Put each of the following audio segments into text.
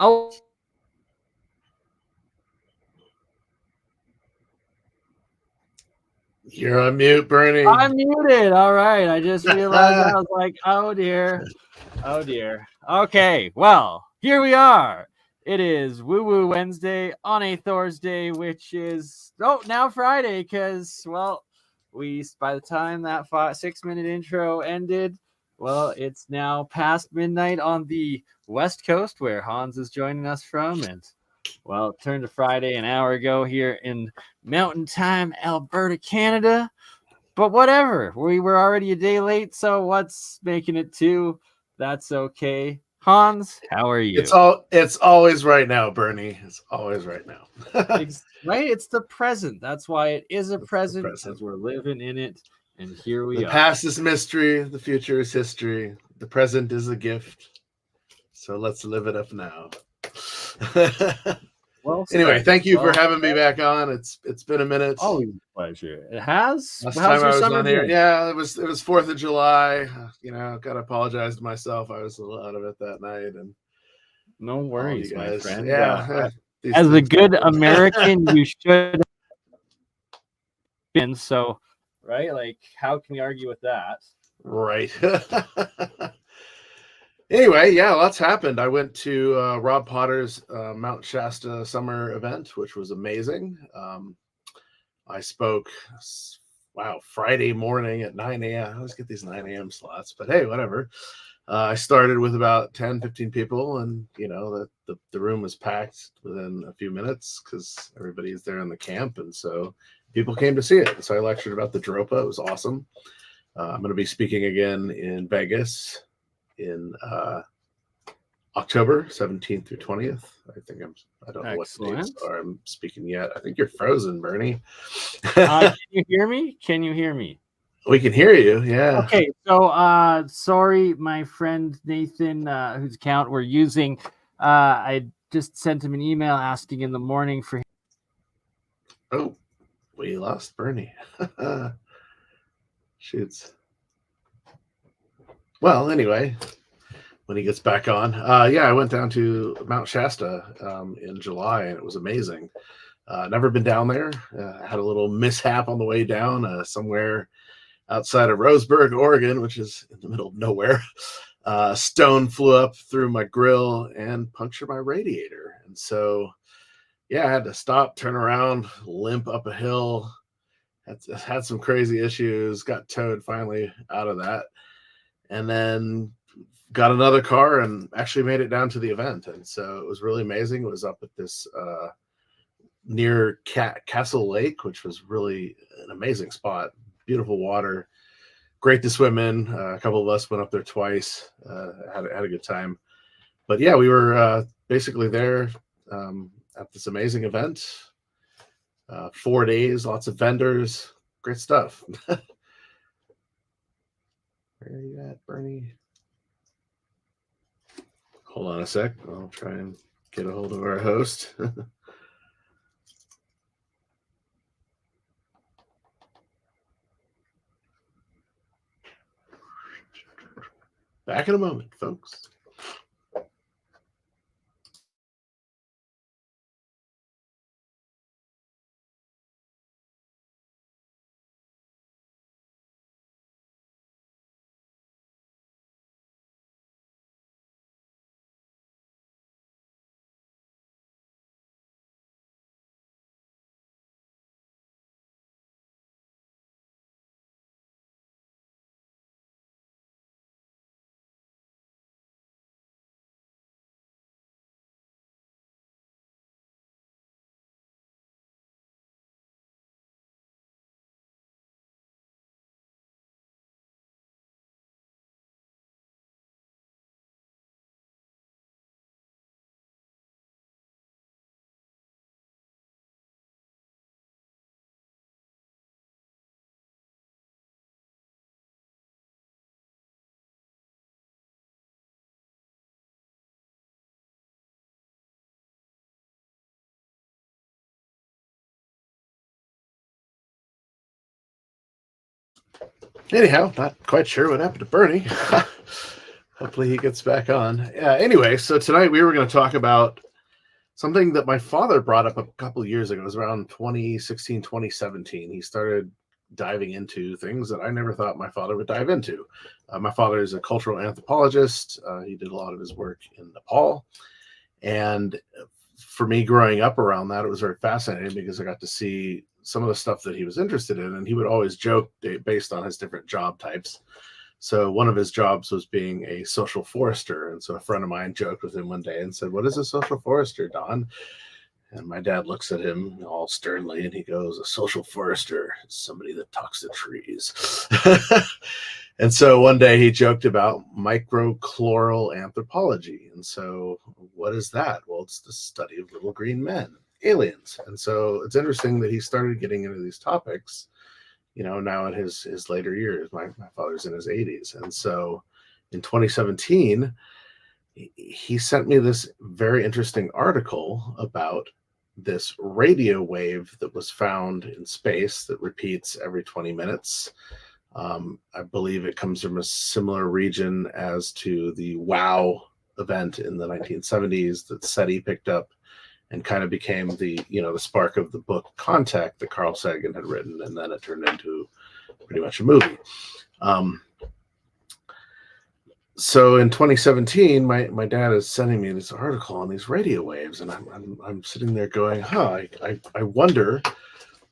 Oh, You're on mute, Bernie. I'm muted. All right. I just realized I was like, oh dear. Oh dear. Okay. Well, here we are. It is Woo Woo Wednesday on a Thursday, which is now Friday, because we by the time that 6-minute intro ended, it's now past midnight on the West Coast where Hans is joining us from, and it turned to Friday an hour ago here in Mountain Time, Alberta, Canada. But whatever, we were already a day late, so what's making it 2? That's okay. Hans, how are you? It's always right now, Bernie. It's always right now. Right? It's the present. That's why it is a present, because we're living in it. And here we are. The past is mystery. The future is history. The present is a gift. So let's live it up now. Anyway, thank you for having me back on. It's been a minute. Always a pleasure. It has. Last time I was on here, yeah, it was 4th of July. Gotta apologize to myself. I was a little out of it that night, and no worries, my friend. Yeah, as a good American, you should been so right. Like, how can we argue with that? Right. Anyway, yeah, lots happened. I went to Rob Potter's Mount Shasta summer event, which was amazing. I spoke, Friday morning at 9 a.m. I always get these 9 a.m. slots, but hey, whatever. I started with about 10, 15 people, and, the room was packed within a few minutes because everybody's there in the camp, and so people came to see it. So I lectured about the Dropa. It was awesome. I'm going to be speaking again in Vegas in October 17th through 20th. I don't know what the dates are. I'm speaking yet. I think you're frozen, Bernie. Can you hear me? We can hear you. Yeah. Okay. So, sorry, my friend Nathan, whose account we're using. I just sent him an email asking in the morning for him. Oh, we lost Bernie. Shoots. Well, anyway, when he gets back on, I went down to Mount Shasta in July, and it was amazing. Never been down there. Had a little mishap on the way down somewhere outside of Roseburg, Oregon, which is in the middle of nowhere. Stone flew up through my grill and punctured my radiator. And so, I had to stop, turn around, limp up a hill. Had some crazy issues, got towed finally out of that. And then got another car and actually made it down to the event. And so it was really amazing. It was up at this near Castle Lake, which was really an amazing spot. Beautiful water, great to swim in. A couple of us went up there twice, had a good time. But yeah, we were basically there at this amazing event. 4 days, lots of vendors, great stuff. Where are you at, Bernie? Hold on a sec. I'll try and get a hold of our host. Back in a moment, folks. Anyhow, not quite sure what happened to Bernie. Hopefully he gets back on. Anyway, so tonight we were going to talk about something that my father brought up a couple of years ago. It was around 2016, 2017. He started diving into things that I never thought my father would dive into. My father is a cultural anthropologist. He did a lot of his work in Nepal. And for me growing up around that, it was very fascinating because I got to see some of the stuff that he was interested in. And he would always joke based on his different job types. So one of his jobs was being a social forester. And so a friend of mine joked with him one day and said, "What is a social forester, Don?" And my dad looks at him all sternly and he goes, "A social forester is somebody that talks to trees." And so one day he joked about microchloral anthropology. And so what is that? Well, it's the study of little green men, aliens. And so it's interesting that he started getting into these topics, now in his later years. My father's in his 80s. And so in 2017, he sent me this very interesting article about this radio wave that was found in space that repeats every 20 minutes. I believe it comes from a similar region as to the WOW event in the 1970s that SETI picked up and kind of became the spark of the book Contact that Carl Sagan had written, and then it turned into pretty much a movie. So in 2017, my dad is sending me this article on these radio waves, and I'm sitting there going, I wonder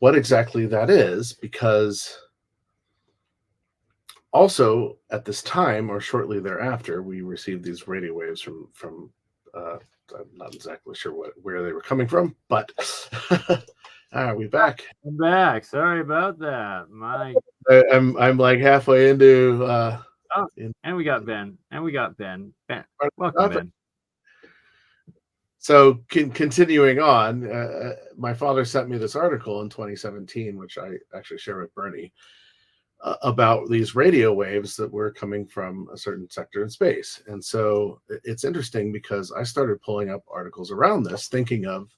what exactly that is, because also at this time or shortly thereafter, we received these radio waves from I'm not exactly sure where they were coming from, but are we back? I'm back. Sorry about that. I'm like halfway into. And we got Ben. Ben, welcome, Ben. So continuing on, my father sent me this article in 2017, which I actually share with BurnEye, about these radio waves that were coming from a certain sector in space. And so it's interesting because I started pulling up articles around this, thinking of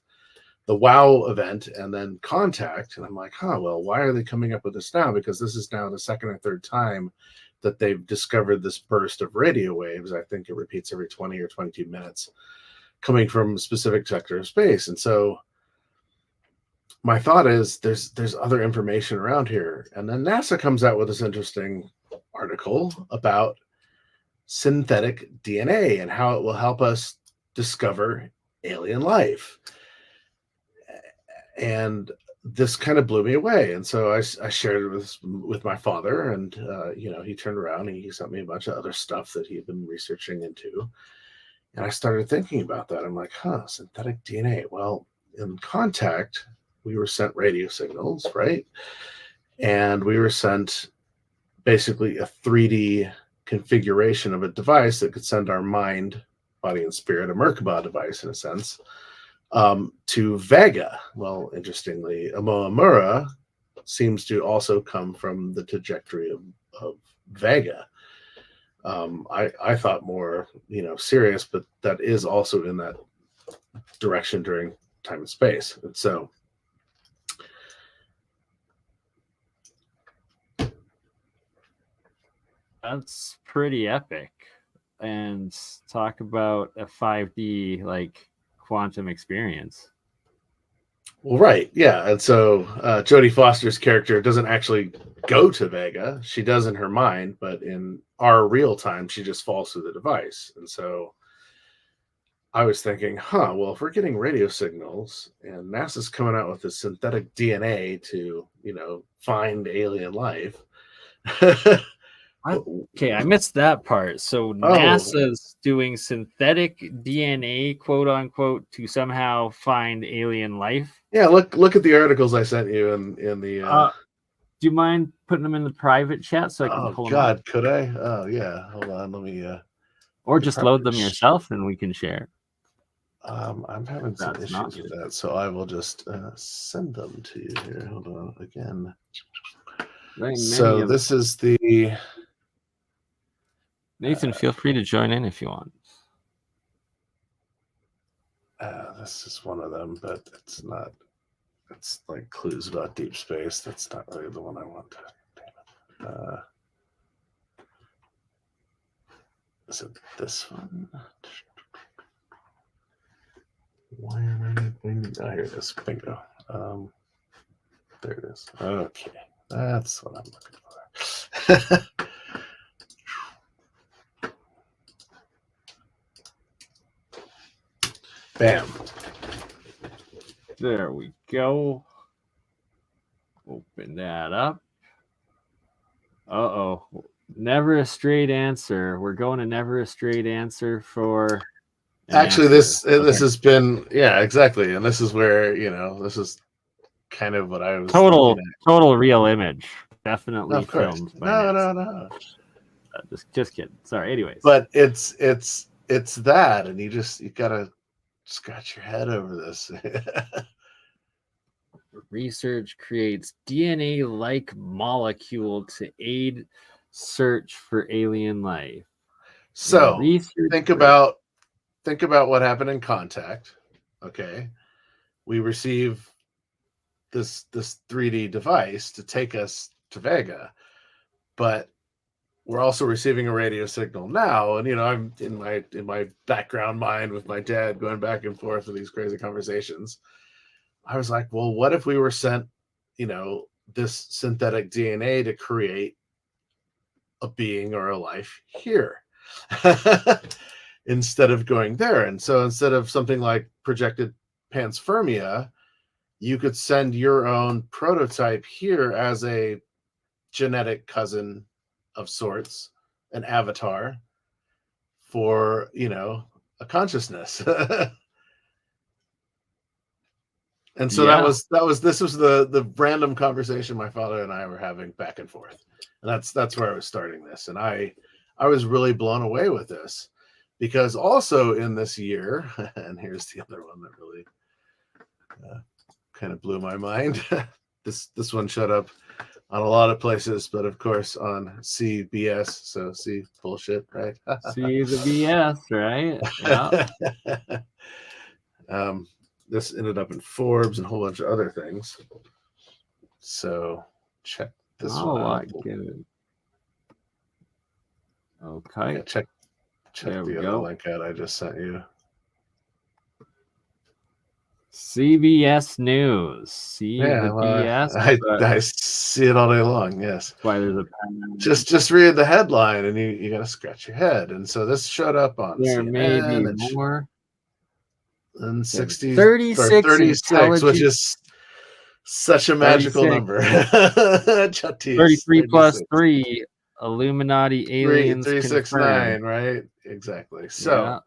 the WOW event and then Contact. And I'm like, well, why are they coming up with this now? Because this is now the second or third time that they've discovered this burst of radio waves. I think it repeats every 20 or 22 minutes coming from a specific sector of space. And so my thought is there's other information around here. And then NASA comes out with this interesting article about synthetic DNA and how it will help us discover alien life. And this kind of blew me away. And so I shared it with my father, and he turned around and he sent me a bunch of other stuff that he had been researching into. And I started thinking about that. I'm like, synthetic DNA. Well, in Contact, we were sent radio signals, right? And we were sent basically a 3D configuration of a device that could send our mind, body, and spirit, a Merkaba device in a sense, to Vega. Well, interestingly, Oumuamua seems to also come from the trajectory of Vega. I thought more, serious, but that is also in that direction during time and space. And so that's pretty epic. And talk about a 5D quantum experience. Well, right, yeah. And so Jodie Foster's character doesn't actually go to Vega. She does in her mind, but in our real time, she just falls through the device. And so I was thinking, well, if we're getting radio signals and NASA's coming out with this synthetic DNA to, find alien life. Okay, I missed that part. So NASA's doing synthetic DNA, quote unquote, to somehow find alien life. Yeah, look at the articles I sent you in the. Do you mind putting them in the private chat so I can pull them up? Oh God, could I? Oh yeah, hold on, let me. Or just load them yourself and we can share. I'm having some issues with that, so I will just send them to you here. Hold on again. So this is the. Nathan, feel free to join in if you want. This is one of them, but it's not. It's like clues about deep space. That's not really the one I want. Is it this one? Why am I not going to... Oh, here it is. Bingo. There it is. Okay. That's what I'm looking for. Bam. There we go. Open that up. Uh-oh. Never a straight answer. We're going to never a straight answer for... Actually, this has been, yeah, exactly. And this is where, this is kind of what I was total real image. Definitely of course. filmed by No. Just kidding. Sorry. Anyways. But it's that, and you gotta scratch your head over this. Research creates DNA-like molecule to aid search for alien life. So think about what happened in Contact. Okay, we receive this 3D device to take us to Vega, but we're also receiving a radio signal now. And I'm in my background mind with my dad going back and forth with these crazy conversations. I was like, well, what if we were sent, this synthetic DNA to create a being or a life here instead of going there? And so instead of something like projected panspermia, you could send your own prototype here as a genetic cousin of sorts, an avatar for, a consciousness. And so this was the random conversation my father and I were having back and forth. And that's where I was starting this. And I was really blown away with this, because also in this year, and here's the other one that really kind of blew my mind. This one showed up on a lot of places, but of course on CBS. So see bullshit, right? See the BS, right? Yeah. This ended up in Forbes and a whole bunch of other things. So check this one out. Okay. Yeah, check the other link out I just sent you. CBS News. BS. I see it all day long. Yes. Why there's a just read the headline and you got to scratch your head. And so this showed up on there CNN, may be more. And 36, which is such a magical 36. number. 33 plus 3, Illuminati aliens 369, right? Exactly. So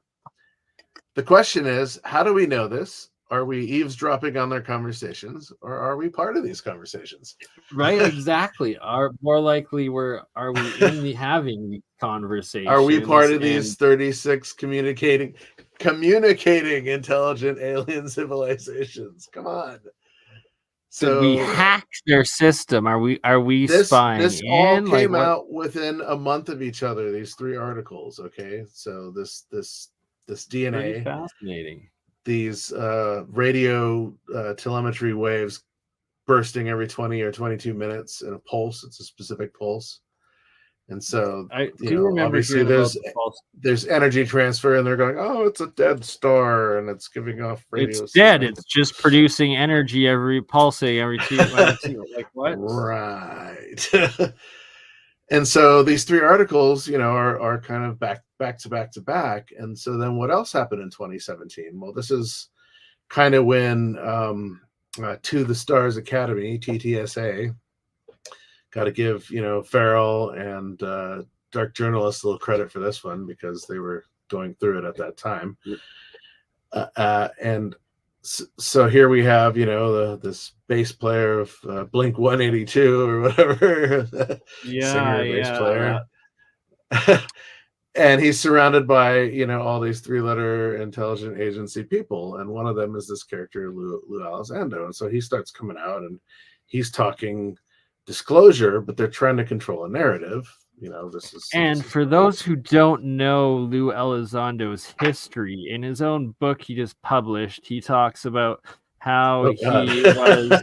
the question is, how do we know this? Are we eavesdropping on their conversations, or are we part of these conversations? Right, exactly. More likely, are we having the conversation? Are we part of these 36 communicating intelligent alien civilizations? Come on. So we hacked their system. Are we spying? This all came out within a month of each other. These 3 articles. Okay, so this DNA, pretty fascinating. These radio telemetry waves bursting every 20 or 22 minutes in a pulse. It's a specific pulse. And so I do remember obviously there's energy transfer, and they're going, oh, it's a dead star and it's giving off radio. It's dead. It's just producing energy pulsing every two. Like what? Right. And so these 3 articles, are kind of back to back. And so then what else happened in 2017? Well, this is kind of when To the Stars Academy, TTSA, got to give, Farrell and Dark Journalists a little credit for this one, because they were going through it at that time. And so here we have, this bass player of Blink 182 or whatever. Bass player. And he's surrounded by, all these 3-letter intelligent agency people. And one of them is this character, Lou Elizondo. And so he starts coming out and he's talking disclosure, but they're trying to control a narrative. For those who don't know Lou Elizondo's history, in his own book he just published, he talks about how he was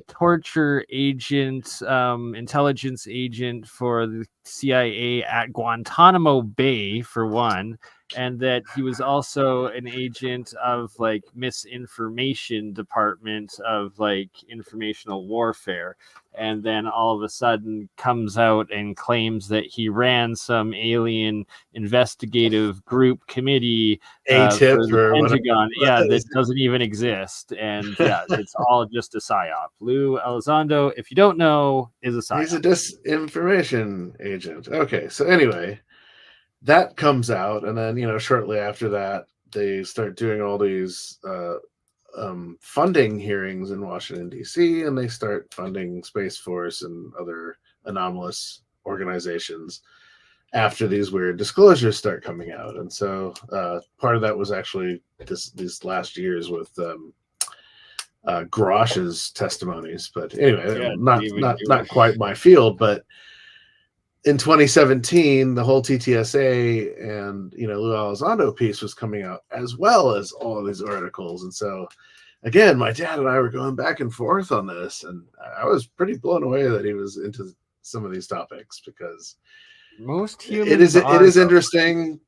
torture agent, intelligence agent for the CIA at Guantanamo Bay, for one, and that he was also an agent of like misinformation department of like informational warfare, and then all of a sudden comes out and claims that he ran some alien investigative group committee A-tip for the or whatever. Pentagon, that doesn't even exist, and it's all just a psyop. Lou Elizondo, if you don't know, is a psyop. He's a disinformation agent. Okay, so anyway, that comes out, and then shortly after that, they start doing all these funding hearings in Washington D.C., and they start funding Space Force and other anomalous organizations after these weird disclosures start coming out. And so part of that was actually these last years with Grosh's testimonies. But anyway, not quite my field. But in 2017, the whole TTSA and Lou Elizondo piece was coming out, as well as all of these articles. And so again, my dad and I were going back and forth on this, and I was pretty blown away that he was into some of these topics, because most humans it is interesting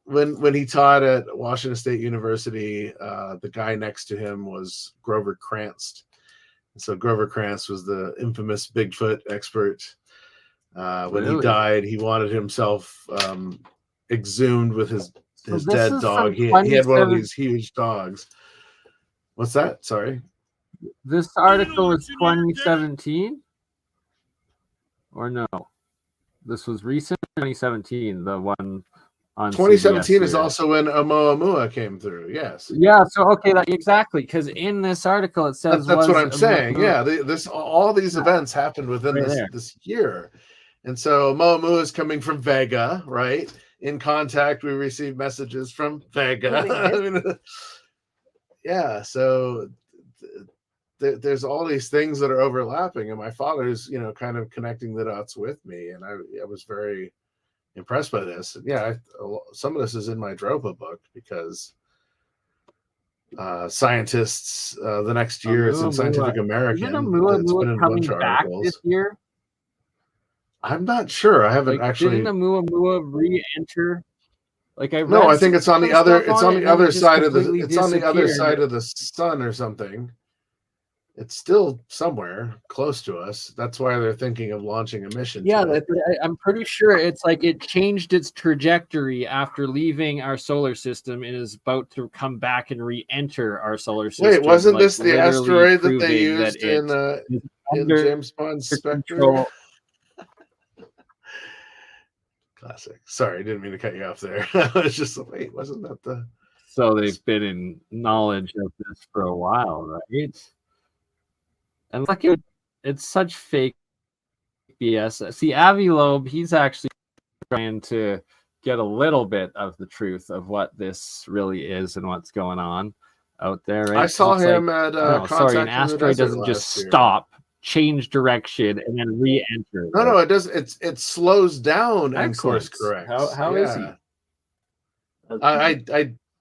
when he taught at Washington State University. The guy next to him was Grover Krantz. And so Grover Krantz was the infamous Bigfoot expert. When he died, he wanted himself exhumed with his dead dog. He had one of these huge dogs. What's that? Sorry. This article was 2017? Or no? This was recent 2017, the one on 2017 is also when Oumuamua came through. Yes. Yeah, so okay, exactly, because in this article it says that's what I'm saying. Yeah, all these events happened within this year. And so Oumuamua is coming from Vega, right? In contact, we received messages from Vega. Yeah, so there's all these things that are overlapping, and my father's kind of connecting the dots with me, and I was very impressed by this. And yeah, some of this is in my Dropa book, because scientists the next year it's in Scientific American. It's been in a bunch of articles this year. I'm not sure. I haven't actually. Didn't Oumuamua re-enter? I think it's on the other. It's on the other side of the. It's on the other side of the sun or something. It's still somewhere close to us. That's why they're thinking of launching a mission. Yeah, I'm pretty sure it's like it changed its trajectory after leaving our solar system and is about to come back and re-enter our solar system. Wait, wasn't this the asteroid that they used in James Bond's Spectre? Classic. Sorry, I didn't mean to cut you off there. I was just like, wait, wasn't that the... So they've been in knowledge of this for a while, right? And it's such fake BS. See, Avi Loeb, he's actually trying to get a little bit of the truth of what this really is and what's going on out there. Right? I saw him at an asteroid doesn't just stop, change direction, and then re-enter. No, it does. It slows down and course corrects. How is he?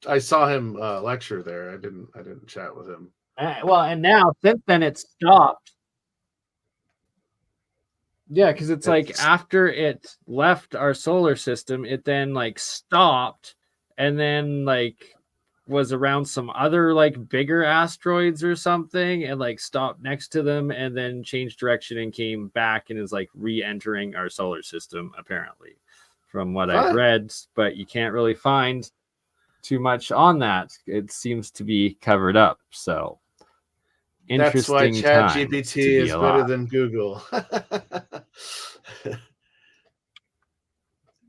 I saw him lecture there. I didn't chat with him. And now since then it stopped. Yeah, because it's like after it left our solar system, it then stopped, and then was around some other bigger asteroids or something, and stopped next to them, and then changed direction and came back and is re-entering our solar system, apparently, from what I've read. But you can't really find too much on that. It seems to be covered up. So that's why ChatGPT is better than Google.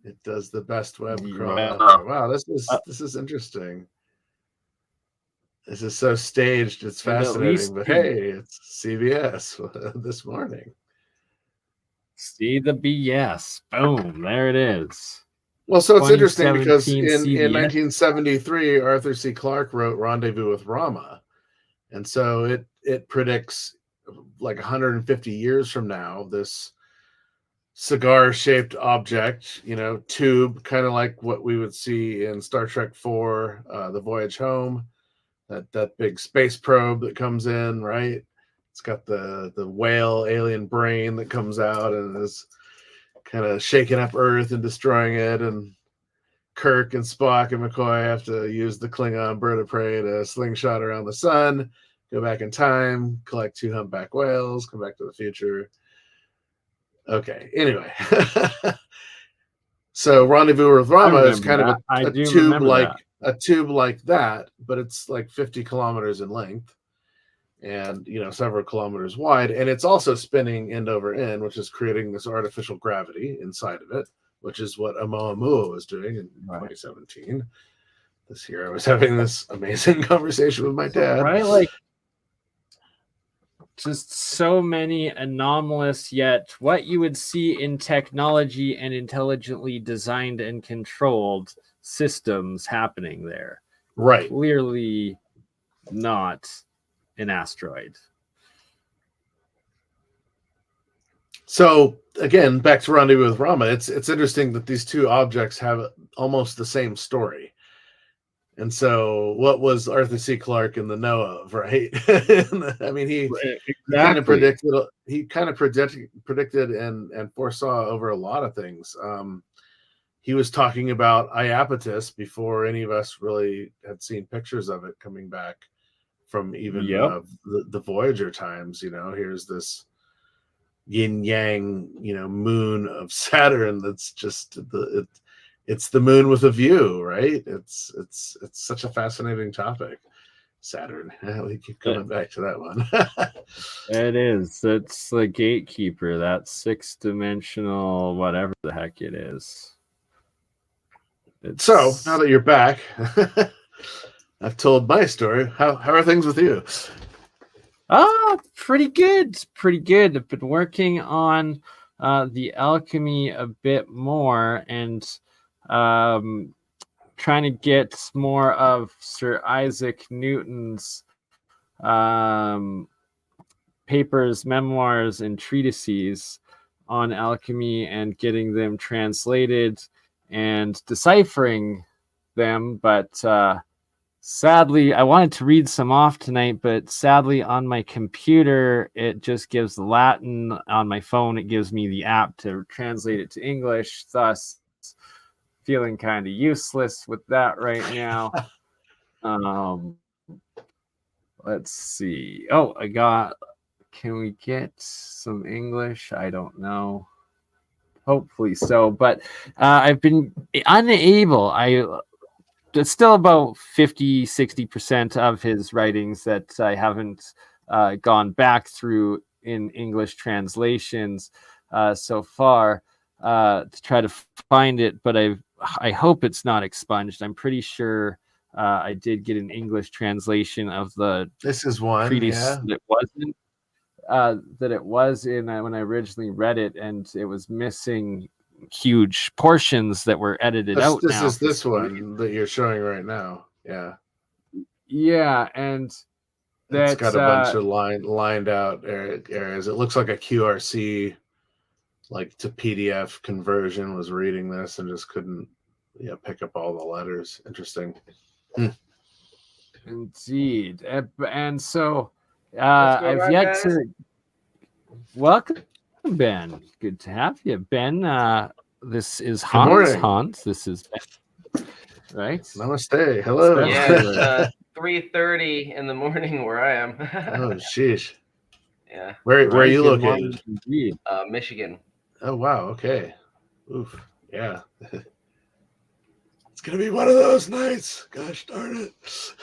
It does the best web crawl. Wow, this is interesting. This is so staged. It's fascinating. But hey, it's CBS this morning. See the BS. Boom. There it is. Well, so it's interesting because in 1973, Arthur C. Clarke wrote Rendezvous with Rama. And so it predicts 150 years from now, this cigar-shaped object, tube, kind of like what we would see in Star Trek IV, The Voyage Home, that big space probe that comes in, right? It's got the whale alien brain that comes out and is kind of shaking up Earth and destroying it, and Kirk and Spock and McCoy have to use the Klingon bird of prey to slingshot around the sun, go back in time, collect 2 humpback whales, come back to the future. Okay, anyway. So Rendezvous with Rama is kind of a tube like that, but it's like 50 kilometers in length and, you know, several kilometers wide. And it's also spinning end over end, which is creating this artificial gravity inside of it, which is what Oumuamua was doing in 2017. This year I was having this amazing conversation with my dad. Right, like just so many anomalous, yet what you would see in technology and intelligently designed and controlled systems happening there. Right. Clearly not an asteroid. So again, back to Rendezvous with Rama, it's interesting that these two objects have almost the same story. And so what was Arthur C. Clarke in the know of, right? I mean, he kind of predicted and foresaw over a lot of things. He was talking about Iapetus before any of us really had seen pictures of it coming back from even the Voyager times. You know, here's this yin yang, you know, moon of Saturn that's just it's the moon with a view, right? It's such a fascinating topic. Saturn. We keep coming back to that one. It is. It's the gatekeeper, that 6-dimensional whatever the heck it is. So now that you're back, I've told my story. How are things with you? Pretty good. Pretty good. I've been working on the Alchemy a bit more and trying to get more of Sir Isaac Newton's papers, memoirs, and treatises on alchemy and getting them translated and deciphering them. But sadly, I wanted to read some off tonight, but sadly on my computer, it just gives Latin. On my phone, it gives me the app to translate it to English. Thus, feeling kind of useless with that right now. Let's see. Oh, can we get some English? I don't know. Hopefully so. But I've been unable. It's still about 50-60% of his writings that I haven't gone back through in English translations so far to try to find it. But I hope it's not expunged. I'm pretty sure I did get an English translation of the treatise that wasn't that it was in when I originally read it, and it was missing huge portions that were edited out. This is this one that you're showing right now. Yeah, and it's got a bunch of lined out areas. It looks like a QRC, like to PDF conversion, was reading this and just couldn't pick up all the letters. Interesting. Indeed. And so I've yet to welcome Ben. Good to have you, Ben. This is Hans. This is Ben. Right? Namaste. Hello. Yeah, it's 3:30 in the morning where I am. Oh, sheesh. Yeah. Where are you located? Michigan. Oh, wow. Okay. Oof. Yeah. It's going to be one of those nights. Gosh darn it.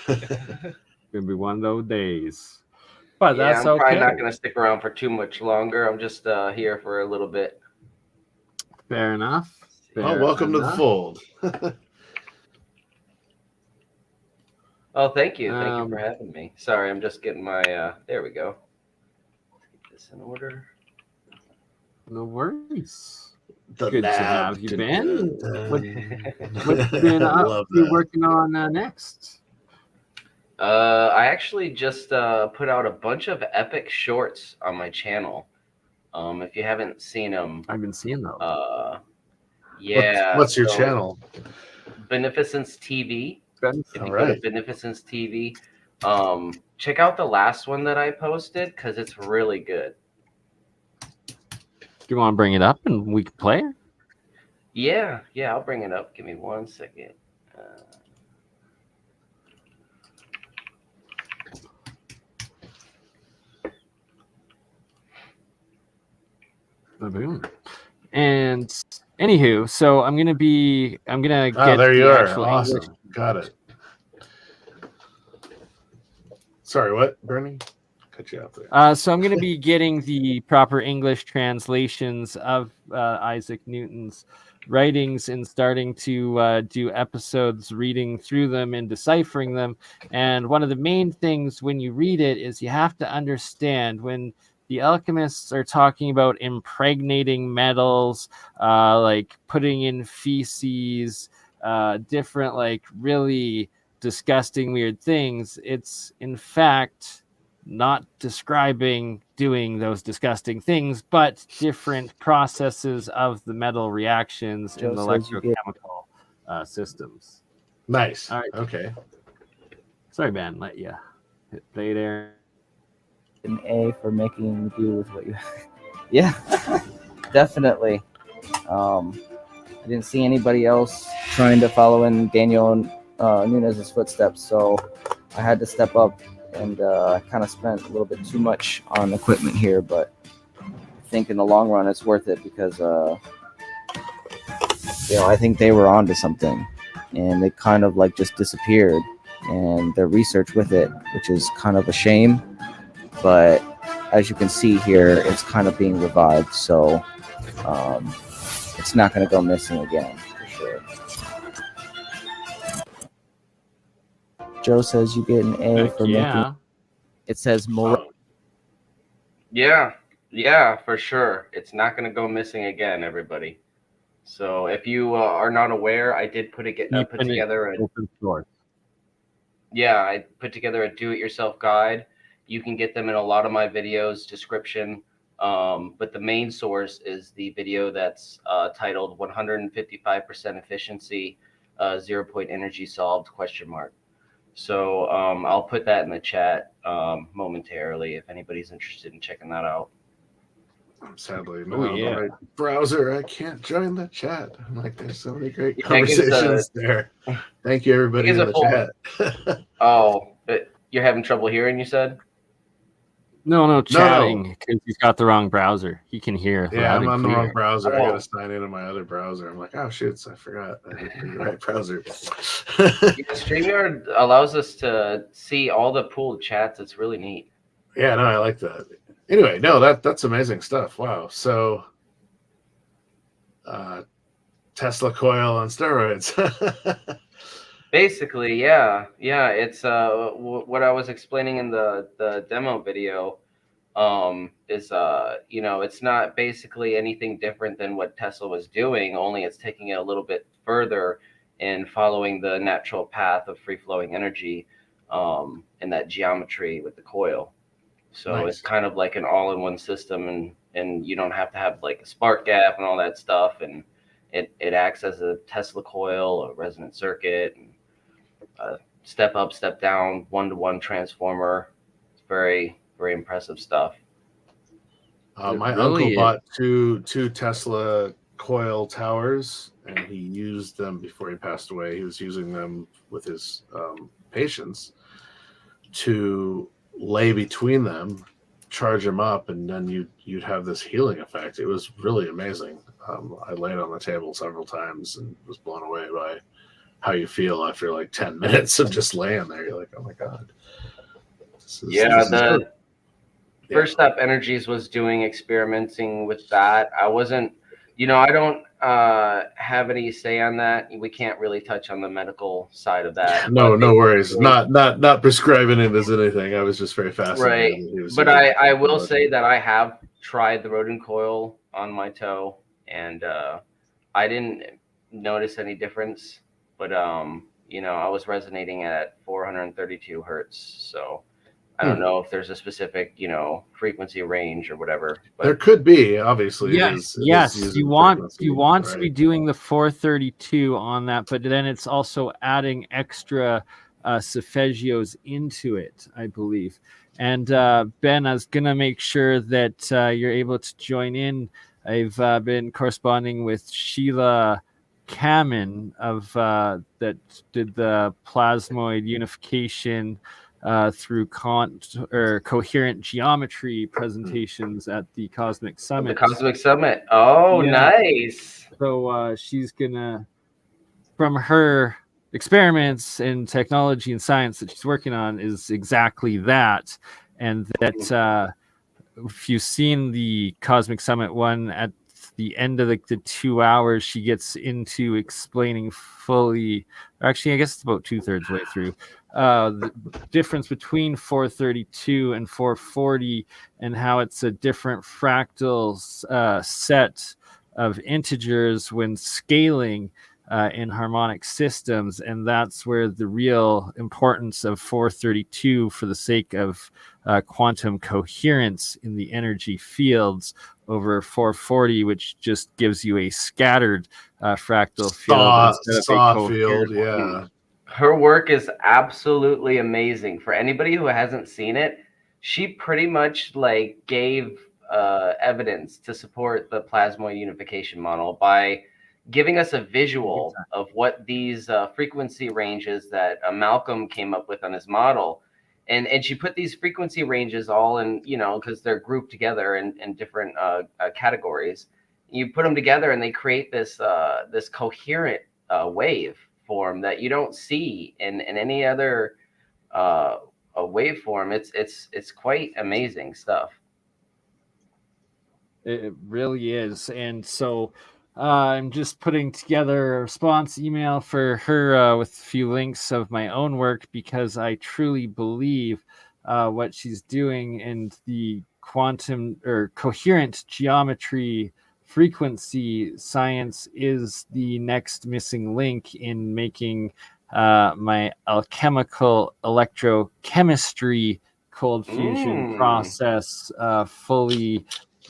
Going to be one of those days. But yeah, that's I'm okay. probably not going to stick around for too much longer. I'm just here for a little bit. Fair enough. Welcome to the fold. Oh, thank you. Thank you for having me. Sorry, I'm just getting my, there we go. Let's get this in order. No worries. Good to have you, Ben. What's been up to working on next? I actually just put out a bunch of epic shorts on my channel. If you haven't seen them, I've been seeing them. Yeah. What's your channel? Beneficence TV. If you go to Beneficence TV, Check out the last one that I posted because it's really good. Do you want to bring it up and we can play it? Yeah, I'll bring it up. Give me 1 second. Boom. And anywho, so I'm gonna get there you the are. actual Awesome. English. Got it. Sorry, what, Bernie? Cut you out there. So I'm going to be getting the proper English translations of Isaac Newton's writings and starting to do episodes reading through them and deciphering them. And one of the main things when you read it is you have to understand when the alchemists are talking about impregnating metals, like putting in feces, different like really disgusting weird things. It's in fact not describing doing those disgusting things, but different processes of the metal reactions in the electrochemical systems. Nice. All right. Okay. Sorry, man. Let you hit play there. An A for making do with what you. Yeah, definitely. I didn't see anybody else trying to follow in Daniel Nunez's footsteps, so I had to step up. And I kind of spent a little bit too much on equipment here, but I think in the long run it's worth it because, I think they were onto something, and they kind of like just disappeared, and their research with it, which is kind of a shame. But as you can see here, it's kind of being revived, so it's not going to go missing again for sure. Joe says you get an A for making. It says more. Yeah, for sure. It's not going to go missing again, everybody. So if you are not aware, I did put together open source. Yeah, I put together a do-it-yourself guide. You can get them in a lot of my videos description. But the main source is the video that's titled 155% efficiency, 0-point energy solved ? So I'll put that in the chat momentarily if anybody's interested in checking that out. Sadly, no, on the right browser, I can't join the chat. I'm like, there's so many great You think conversations there. Thank you, everybody in the chat. Oh, you're having trouble hearing, you said? No, chatting because he's got the wrong browser. He can hear. Yeah, I'm on the wrong browser. I got to sign into my other browser. I'm like, oh shit, I forgot. I hit the right browser. StreamYard allows us to see all the pooled chats. It's really neat. Yeah, no, I like that. Anyway, no, that's amazing stuff. Wow. So, Tesla coil on steroids. Basically, yeah. It's what I was explaining in the demo video is it's not basically anything different than what Tesla was doing, only it's taking it a little bit further and following the natural path of free-flowing energy in that geometry with the coil. So Nice. It's kind of like an all-in-one system, and you don't have to have like a spark gap and all that stuff, and it acts as a Tesla coil, a resonant circuit, and step up, step down, one-to-one transformer. It's very, very impressive stuff. My uncle bought two Tesla coil towers, and he used them before he passed away. He was using them with his patients to lay between them, charge them up, and then you'd have this healing effect. It was really amazing. I laid on the table several times and was blown away by how you feel after like 10 minutes of just laying there. You're like, oh my God. First Step Energies was doing experimenting with that. I wasn't, I don't have any say on that. We can't really touch on the medical side of that. No worries. Not prescribing it as anything. I was just very fascinated. Right. But I will say that I have tried the rodent coil on my toe, and I didn't notice any difference. But I was resonating at 432 hertz, so I don't know if there's a specific, frequency range or whatever. But there could be, obviously. Yes. You want to be doing the 432 on that, but then it's also adding extra solfeggios into it, I believe. And Ben, I was gonna make sure that you're able to join in. I've been corresponding with Sheila Kamen of that did the plasmoid unification through coherent geometry presentations at the Cosmic Summit. The Cosmic Summit. Oh, Yeah. nice. So she's gonna, from her experiments in technology and science that she's working on, is exactly that. And that if you've seen the Cosmic Summit one, at the end of the 2 hours, she gets into explaining fully, actually I guess it's about 2/3 way through, the difference between 432 and 440 and how it's a different fractal set of integers when scaling in harmonic systems. And that's where the real importance of 432 for the sake of quantum coherence in the energy fields over 440, which just gives you a scattered fractal field instead of a saw field, yeah. Her work is absolutely amazing. For anybody who hasn't seen it, she pretty much like gave evidence to support the plasmoid unification model by giving us a visual of what these frequency ranges that Malcolm came up with on his model. And she put these frequency ranges all in, you know, because they're grouped together in different categories. You put them together and they create this this coherent wave form that you don't see in any other a waveform. It's quite amazing stuff. It really is. And so I'm just putting together a response email for her with a few links of my own work, because I truly believe what she's doing and the quantum or coherent geometry frequency science is the next missing link in making my alchemical electrochemistry cold fusion process fully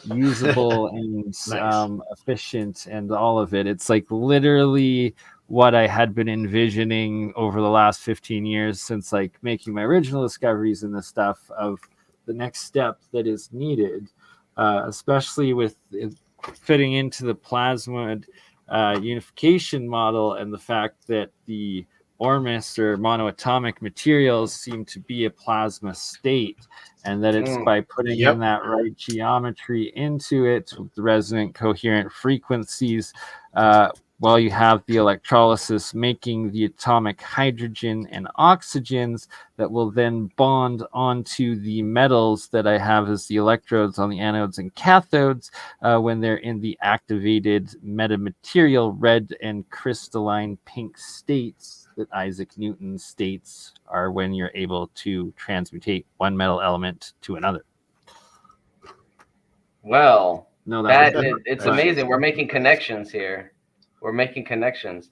usable and Nice. efficient and all of it. It's like literally what I had been envisioning over the last 15 years since like making my original discoveries in this stuff of the next step that is needed, especially with it fitting into the plasmoid unification model and the fact that the ormus or monoatomic materials seem to be a plasma state, and that it's by putting in that right geometry into it with the resonant coherent frequencies, while you have the electrolysis making the atomic hydrogen and oxygens that will then bond onto the metals that I have as the electrodes on the anodes and cathodes when they're in the activated metamaterial red and crystalline pink states that Isaac Newton states are when you're able to transmutate one metal element to another. Well, no, it's amazing. We're making connections here. We're making connections.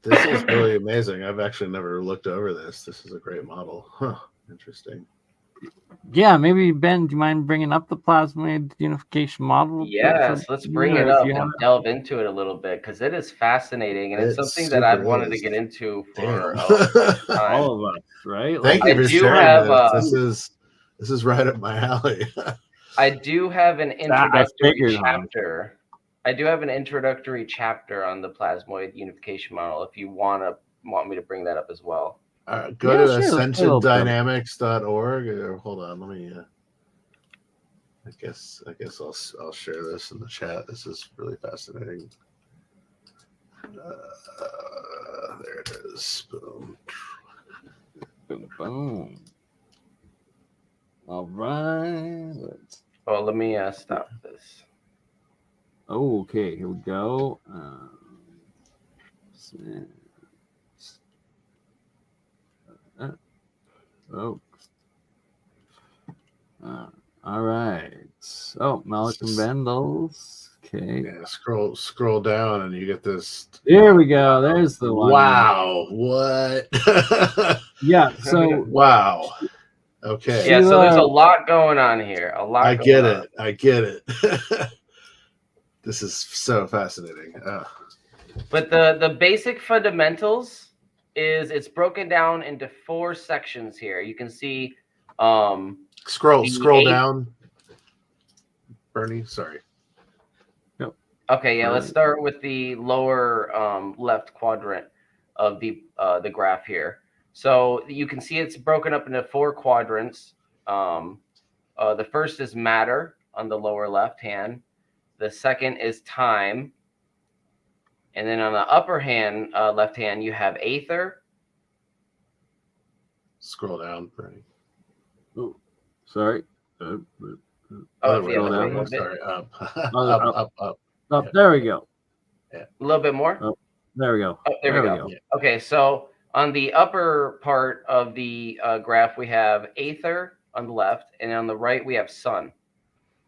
This is really amazing. I've actually never looked over this. This is a great model. Huh. Interesting. Yeah, maybe Ben, do you mind bringing up the plasmoid unification model? Yes, let's bring it up and delve into it a little bit, because it is fascinating and it's something that I've wanted to get into for all of us, right? Thank you for sharing this. This is right up my alley. I do have an introductory chapter. I do have an introductory chapter on the plasmoid unification model. If you want me to bring that up as well. Go to ascensiondynamics.org. Hold on, let me. I guess I'll share this in the chat. This is really fascinating. There it is. Boom. Boom. Boom. All right. Oh, let me stop this. Oh, okay. Here we go. All right. Oh, Malcolm Bendels. Okay. Yeah, scroll down and you get this. There we go. There's the one. Wow. What? Yeah. So. Wow. Okay. Yeah. So there's a lot going on here. I get it. This is so fascinating. But the basic fundamentals is it's broken down into 4 sections here. You can see Scroll The down. Bernie, sorry. Okay, yeah, let's start with the lower left quadrant of the graph here. So you can see it's broken up into 4 quadrants. The first is matter on the lower left hand. The second is time. And then on the upper hand, left hand, you have aether. Scroll down, Bernie. Oh, sorry. Oh, Other it's way, the other other way, way. a little bit. Sorry, up. Up. Up. Oh, Yeah. there we go. A little bit more? Oh, there we go. Oh, there we go. Yeah. Okay, so on the upper part of the graph, we have aether on the left, and on the right, we have sun.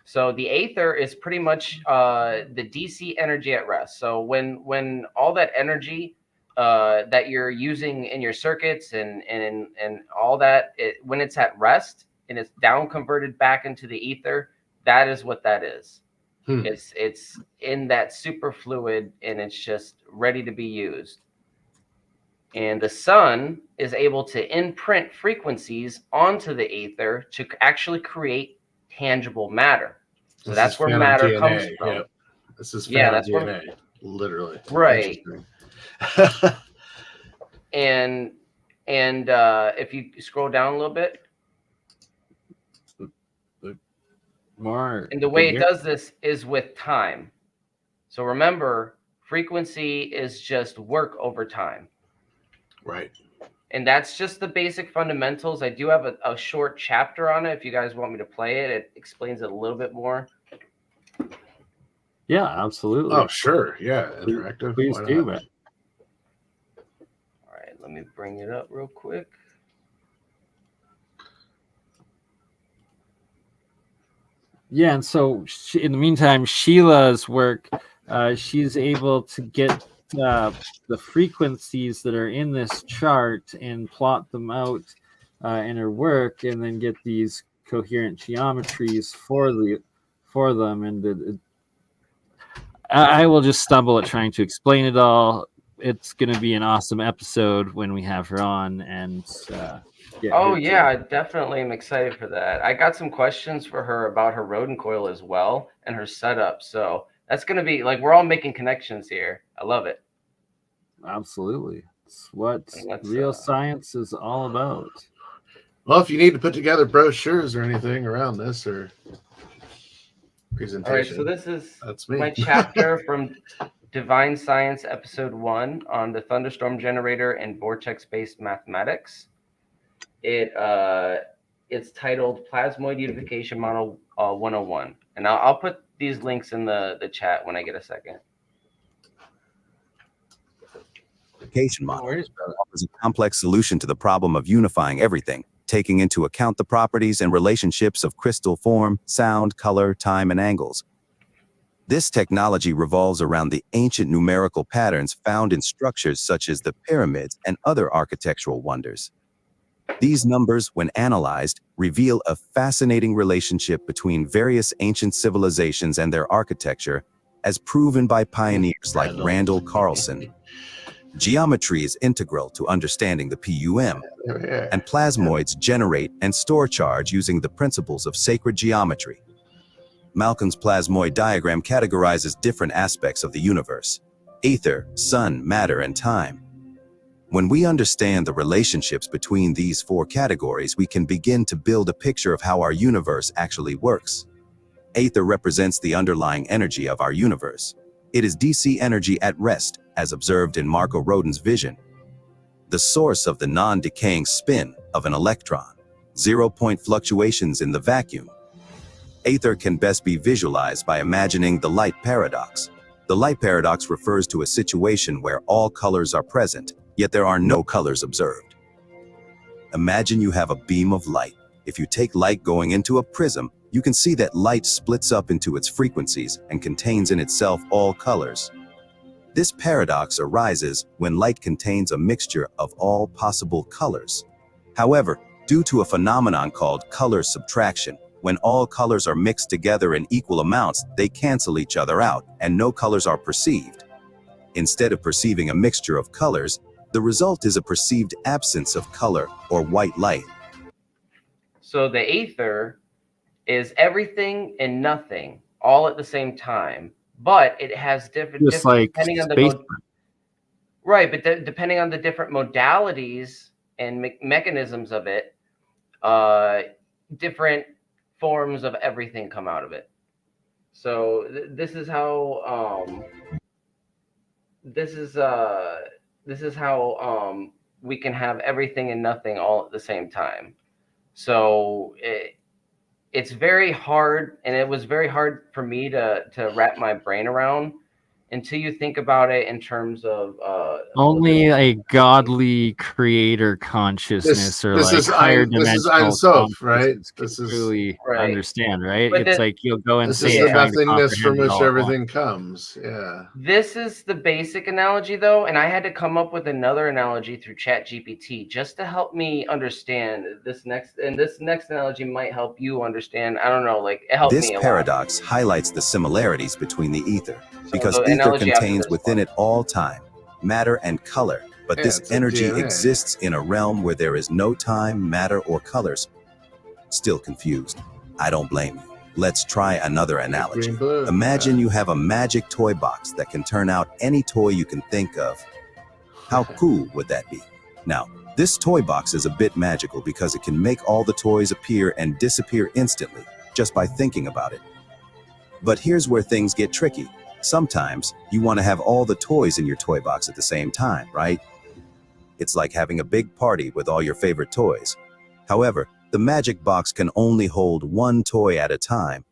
So the aether is pretty much the DC energy at rest. So when all that energy that you're using in your circuits and all that, when it's at rest and it's down converted back into the ether, that is what that is. It's in that super fluid and it's just ready to be used. And the sun is able to imprint frequencies onto the ether to actually create tangible matter. So that's where matter DNA. comes from. Yep. This is that's where, DNA, literally. right. And if you scroll down a little bit, More. and the way it does this is with time. So remember, frequency is just work over time. Right. And that's just the basic fundamentals. I do have a short chapter on it. If you guys want me to play it, it explains it a little bit more. Yeah, absolutely. Oh, sure. Yeah. Interactive. Please do, man. All right, let me bring it up real quick. Yeah, and so in the meantime, Sheila's work, she's able to get the frequencies that are in this chart and plot them out in her work, and then get these coherent geometries for them. And I will just stumble at trying to explain it all. It's going to be an awesome episode when we have her on, and definitely am excited for that. I got some questions for her about her rodent coil as well and her setup. So that's going to be like, we're all making connections here. I love it. Absolutely. It's what real science is all about. Well, if you need to put together brochures or anything around this or presentation. All right, so this is that's me. My chapter from Divine Science, Episode 1 on the thunderstorm generator and vortex-based mathematics. It's titled Plasmoid Unification Model 101. And I'll put these links in the chat when I get a second. Unification model offers a complex solution to the problem of unifying everything, taking into account the properties and relationships of crystal form, sound, color, time, and angles. This technology revolves around the ancient numerical patterns found in structures such as the pyramids and other architectural wonders. These numbers, when analyzed, reveal a fascinating relationship between various ancient civilizations and their architecture, as proven by pioneers like Randall Carlson. Geometry is integral to understanding the PUM, and plasmoids generate and store charge using the principles of sacred geometry. Malkin's plasmoid diagram categorizes different aspects of the universe: ether, sun, matter, and time. When we understand the relationships between these 4 categories, we can begin to build a picture of how our universe actually works. Ether represents the underlying energy of our universe. It is DC energy at rest, as observed in Marco Rodin's vision. The source of the non-decaying spin of an electron, 0-point fluctuations in the vacuum. Ether can best be visualized by imagining the light paradox. The light paradox refers to a situation where all colors are present, yet there are no colors observed. Imagine you have a beam of light. If you take light going into a prism, you can see that light splits up into its frequencies and contains in itself all colors. This paradox arises when light contains a mixture of all possible colors. However, due to a phenomenon called color subtraction, when all colors are mixed together in equal amounts, they cancel each other out and no colors are perceived. Instead of perceiving a mixture of colors, The result is a perceived absence of color or white light. So the ether is everything and nothing all at the same time, but it has different like depending on space. right, but depending on the different modalities and mechanisms of it, different forms of everything come out of it. So this is how we can have everything and nothing all at the same time. So it's very hard, and it was very hard for me to wrap my brain around until you think about it in terms of only a godly creator consciousness or like higher dimensional Ein Sof, right? This is truly right. understand, right? But It's like you'll go This insane is the trying to nothingness from comprehend it which all at everything comes. Yeah. This is the basic analogy, though, and I had to come up with another analogy through ChatGPT just to help me understand this next. And this next analogy might help you understand. I don't know, like it helped This me a paradox highlights the similarities between the ether, So because the ether analogy after contains this within one. it all time, matter, and color. But Yeah, this it's like energy DNA. exists in a realm where there is no time, matter, or colors. Still confused? I don't blame you. Let's try another analogy. Green balloon, Imagine yeah. you have a magic toy box that can turn out any toy you can think of. How cool would that be? Now, this toy box is a bit magical because it can make all the toys appear and disappear instantly just by thinking about it. But here's where things get tricky. Sometimes you want to have all the toys in your toy box at the same time, right? It's like having a big party with all your favorite toys. However, the magic box can only hold one toy at a time.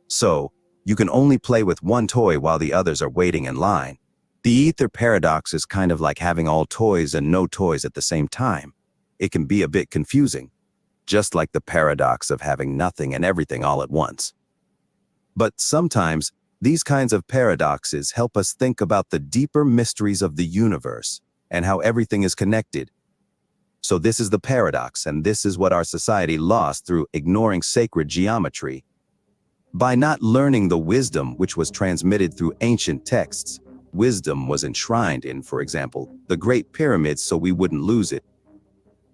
So, you can only play with one toy while the others are waiting in line. The ether paradox is kind of like having all toys and no toys at the same time. It can be a bit confusing, just like the paradox of having nothing and everything all at once. But sometimes, these kinds of paradoxes help us think about the deeper mysteries of the universe and how everything is connected. So this is the paradox, and this is what our society lost through ignoring sacred geometry. By not learning the wisdom which was transmitted through ancient texts, wisdom was enshrined in, for example, the Great Pyramids so we wouldn't lose it.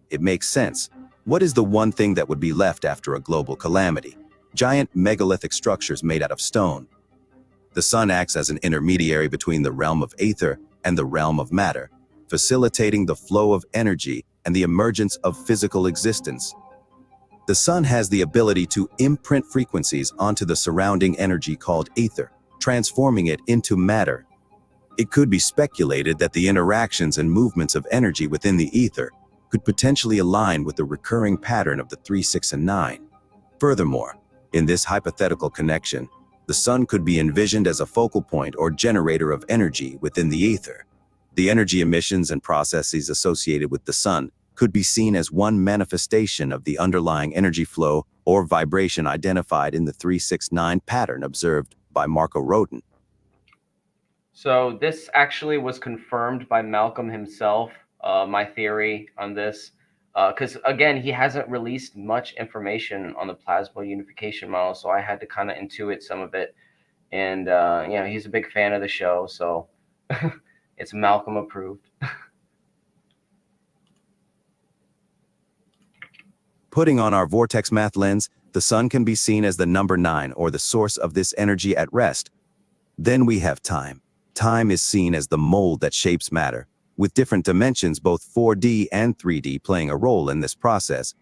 It makes sense. What is the one thing that would be left after a global calamity? Giant megalithic structures made out of stone. The sun acts as an intermediary between the realm of ether and the realm of matter, facilitating the flow of energy and the emergence of physical existence. The sun has the ability to imprint frequencies onto the surrounding energy called ether, transforming it into matter. It could be speculated that the interactions and movements of energy within the ether could potentially align with the recurring pattern of the 3, 6, and 9. Furthermore, in this hypothetical connection, the sun could be envisioned as a focal point or generator of energy within the ether. The energy emissions and processes associated with the sun could be seen as one manifestation of the underlying energy flow or vibration identified in the 369 pattern observed by Marco Rodin. So this actually was confirmed by Malcolm himself, my theory on this, because again, he hasn't released much information on the plasma unification model, so I had to kind of intuit some of it. And he's a big fan of the show, so it's Malcolm approved. Putting on our vortex math lens, the sun can be seen as the number 9 or the source of this energy at rest. Then we have time. Time is seen as the mold that shapes matter, with different dimensions, both 4D and 3D, playing a role in this process.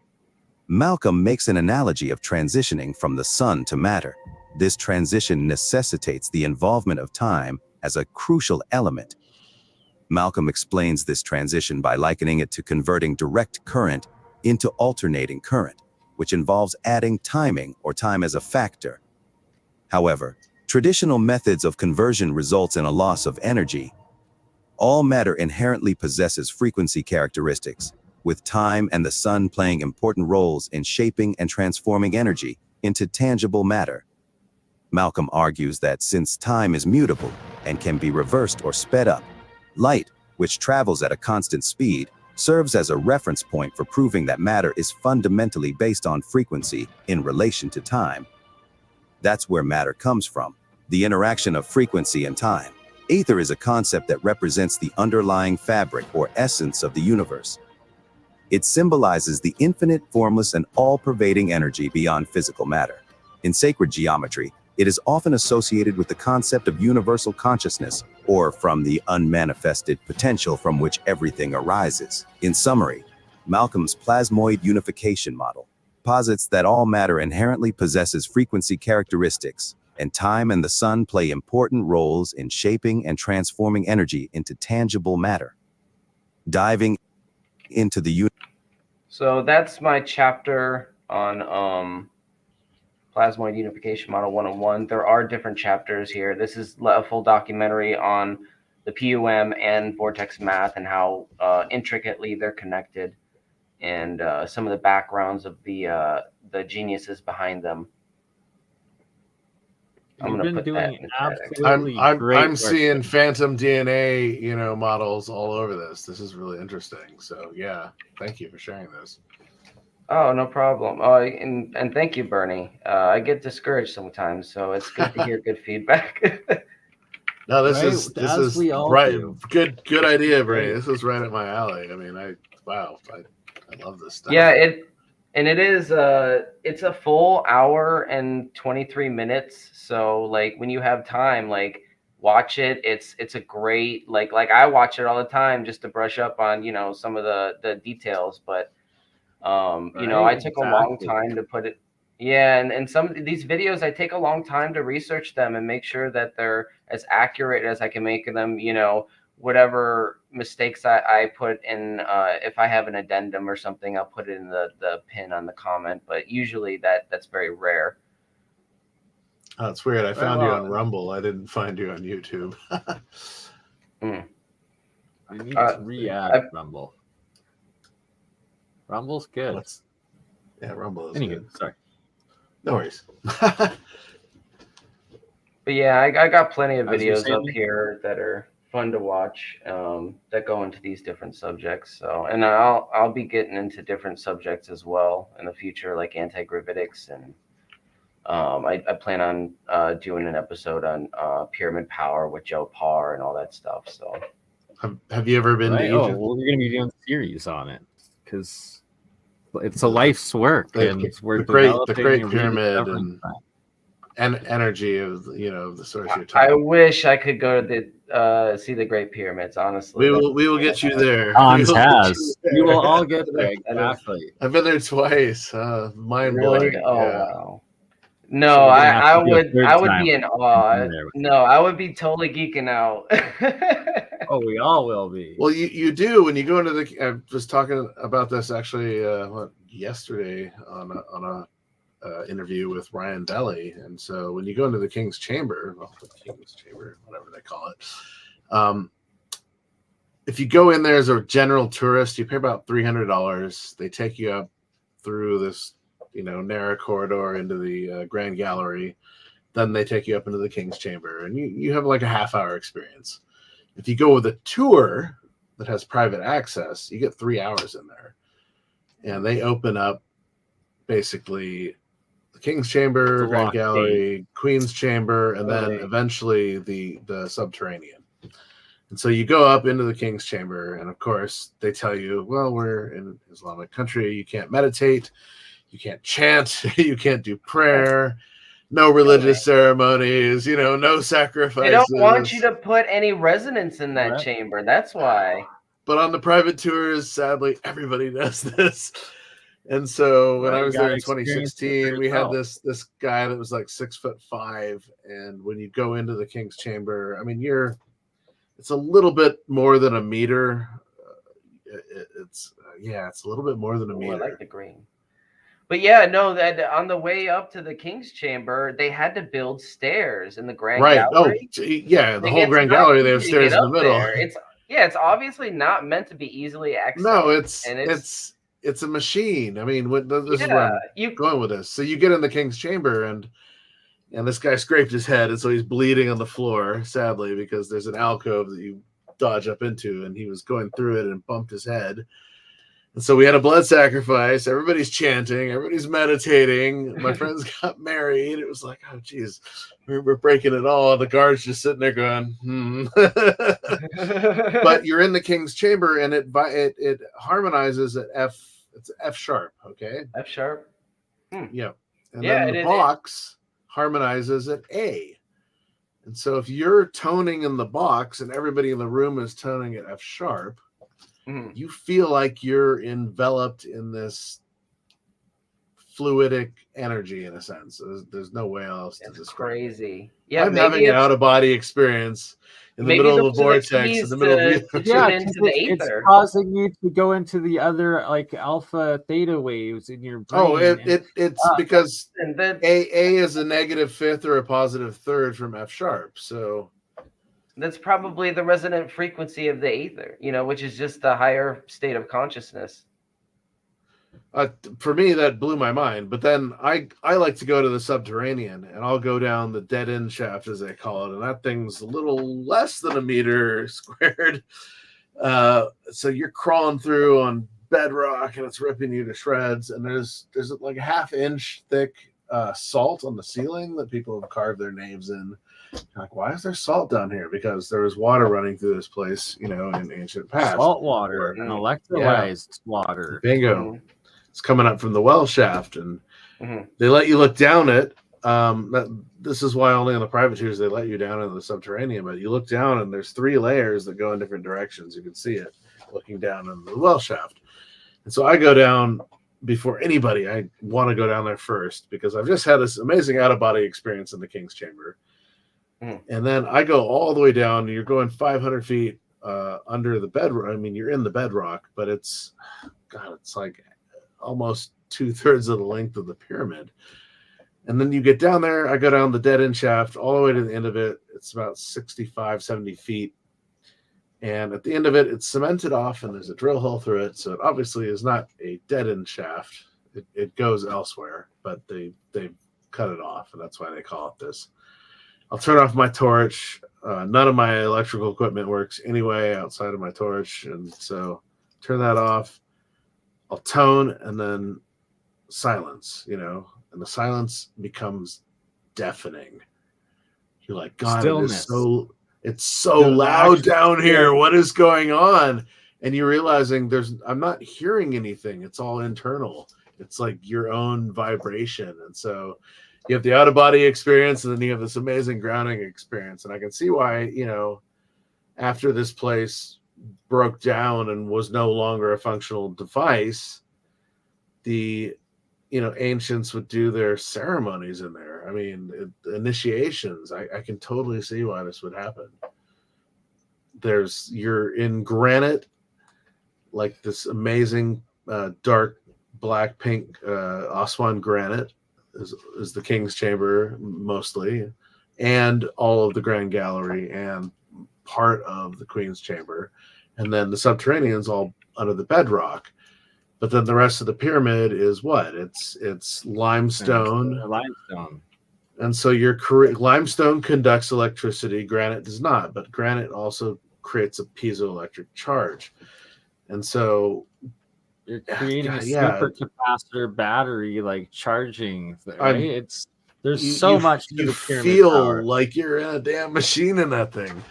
Malcolm makes an analogy of transitioning from the sun to matter. This transition necessitates the involvement of time as a crucial element. Malcolm explains this transition by likening it to converting direct current into alternating current, which involves adding timing or time as a factor. However, traditional methods of conversion results in a loss of energy. All matter inherently possesses frequency characteristics, with time and the sun playing important roles in shaping and transforming energy into tangible matter. Malcolm argues that since time is mutable and can be reversed or sped up, light, which travels at a constant speed, serves as a reference point for proving that matter is fundamentally based on frequency in relation to time. That's where matter comes from, the interaction of frequency and time. Aether is a concept that represents the underlying fabric or essence of the universe. It symbolizes the infinite, formless, and all-pervading energy beyond physical matter. In sacred geometry, it is often associated with the concept of universal consciousness, or from the unmanifested potential from which everything arises. In summary, Malcolm's plasmoid unification model posits that all matter inherently possesses frequency characteristics, and time and the sun play important roles in shaping and transforming energy into tangible matter. Diving into the So that's my chapter on Plasmoid Unification Model 101. There are different chapters here. This is a full documentary on the PUM and vortex math and how intricately they're connected, and some of the backgrounds of the geniuses behind them. You've been doing I'm absolutely great I'm work. seeing phantom DNA, models all over this. This is really interesting. So yeah, thank you for sharing this. Oh, no problem. Oh, and thank you, BurnEye. I get discouraged sometimes, so it's good to hear good feedback. No, this Right? is As we all right. do. Good idea, Bray. Right. This is right up my alley. I mean, I love this stuff. Yeah, it is it's a full hour and 23 minutes. So like when you have time, like watch it. It's a great like I watch it all the time just to brush up on, some of the details, but I took a long time to put it. Yeah, and some of these videos I take a long time to research them and make sure that they're as accurate as I can make them, whatever mistakes I put in, if I have an addendum or something, I'll put it in the pin on the comment. But usually that's very rare. Oh, it's weird. I found you on Rumble. I didn't find you on YouTube. I need to re-add Rumble. Rumble's good. Yeah, Rumble is Anywho, good. sorry. No worries. But yeah, I got plenty of As you're videos up saying? here that are fun to watch, that go into these different subjects. So, and I'll be getting into different subjects as well in the future, like anti-gravitics, and I plan on doing an episode on pyramid power with Joe Parr and all that stuff. So, have you ever been to Egypt? Oh, well, we're going to be doing a series on it because it's a life's work, and we're the Great developing Pyramid and energy of the source you're talking. I wish I could go to see the Great Pyramids. Honestly, we will get you there. Hans has. You will all get there. Exactly. I've been there twice. Mind really? blowing. Oh yeah. wow. No, So I would be in awe. there. No, I would be totally geeking out. Oh, we all will be. Well, you do when you go into the. I was talking about this actually yesterday on a interview with Ryan Belly, and so when you go into the King's Chamber, whatever they call it, if you go in there as a general tourist, you pay about $300. They take you up through this narrow corridor into the Grand Gallery. Then they take you up into the King's Chamber, and you have like a half-hour experience. If you go with a tour that has private access, you get 3 hours in there. And they open up basically the King's Chamber, Grand Gallery, Queen's Chamber, and then eventually the subterranean. And so you go up into the King's Chamber, and of course they tell you, well, we're in an Islamic country. You can't meditate. You can't chant. You can't do prayer. No religious ceremonies, no sacrifices. They don't want you to put any resonance in that chamber. That's why. But on the private tours, sadly, everybody does this. And so when I was there in 2016, we had this guy that was like 6'5", and when you go into the King's Chamber, I mean, it's a little bit more than a meter. It's a little bit more than a meter. I like the green. But yeah, no, that on the way up to the King's Chamber, they had to build stairs in the Grand Gallery. Oh, yeah, the whole Grand Gallery, they have stairs in the middle. It's obviously not meant to be easily accessed. No, it's a machine. I mean, this is where I'm going with this. So you get in the King's Chamber, and this guy scraped his head, and so he's bleeding on the floor, sadly, because there's an alcove that you dodge up into, and he was going through it and bumped his head. And so we had a blood sacrifice. Everybody's chanting. Everybody's meditating. My friends got married. It was like, oh, geez, we're breaking it all. The guard's just sitting there going, But you're in the king's chamber, and it harmonizes at F. It's F sharp, okay? F sharp. Yeah. And Yeah, then the box harmonizes at A. And so if you're toning in the box and everybody in the room is toning at F sharp, you feel like you're enveloped in this fluidic energy in a sense. There's no way else to describe crazy. it. Yeah, I'm having an out-of-body experience in the middle of the vortex, in the middle of it's causing you to go into the other like alpha theta waves in your brain. Oh, it's because A is a negative fifth or a positive third from F sharp. So that's probably the resonant frequency of the ether, which is just the higher state of consciousness. For me, that blew my mind. But then I like to go to the subterranean, and I'll go down the dead end shaft, as they call it, and that thing's a little less than a meter squared. So you're crawling through on bedrock, and it's ripping you to shreds. And there's like a half-inch thick salt on the ceiling that people have carved their names in. Like, why is there salt down here? Because there was water running through this place, in ancient past. Salt water and electrolyzed water. Bingo. It's coming up from the well shaft, and they let you look down it. This is why only on the privateers they let you down into the subterranean. But you look down, and there's 3 layers that go in different directions. You can see it looking down in the well shaft. And so I go down before anybody. I want to go down there first because I've just had this amazing out-of-body experience in the King's Chamber. And then I go all the way down. You're going 500 feet under the bedrock. I mean, you're in the bedrock, but it's like almost 2/3 of the length of the pyramid. And then you get down there. I go down the dead end shaft all the way to the end of it. It's about 65, 70 feet. And at the end of it, it's cemented off, and there's a drill hole through it. So it obviously is not a dead end shaft. It goes elsewhere, but they've cut it off, and that's why they call it this. I'll turn off my torch. None of my electrical equipment works anyway outside of my torch. And so turn that off. I'll tone and then silence, and the silence becomes deafening. You're like, God, stillness. It's so loud down here. What is going on? And you're realizing I'm not hearing anything. It's all internal. It's like your own vibration. And so you have the out-of-body experience, and then you have this amazing grounding experience. And I can see why, after this place broke down and was no longer a functional device, the ancients would do their ceremonies in there. I mean, initiations. I can totally see why this would happen. You're in granite, like this amazing dark black pink Aswan granite is the King's Chamber mostly, and all of the Grand Gallery and part of the Queen's Chamber. And then the subterranean's all under the bedrock. But then the rest of the pyramid is what? It's limestone. Limestone. And so limestone conducts electricity, granite does not, but granite also creates a piezoelectric charge. And so you're creating a super capacitor battery, like charging, right? There's so much to the pyramid feel power. Like you're in a damn machine in that thing.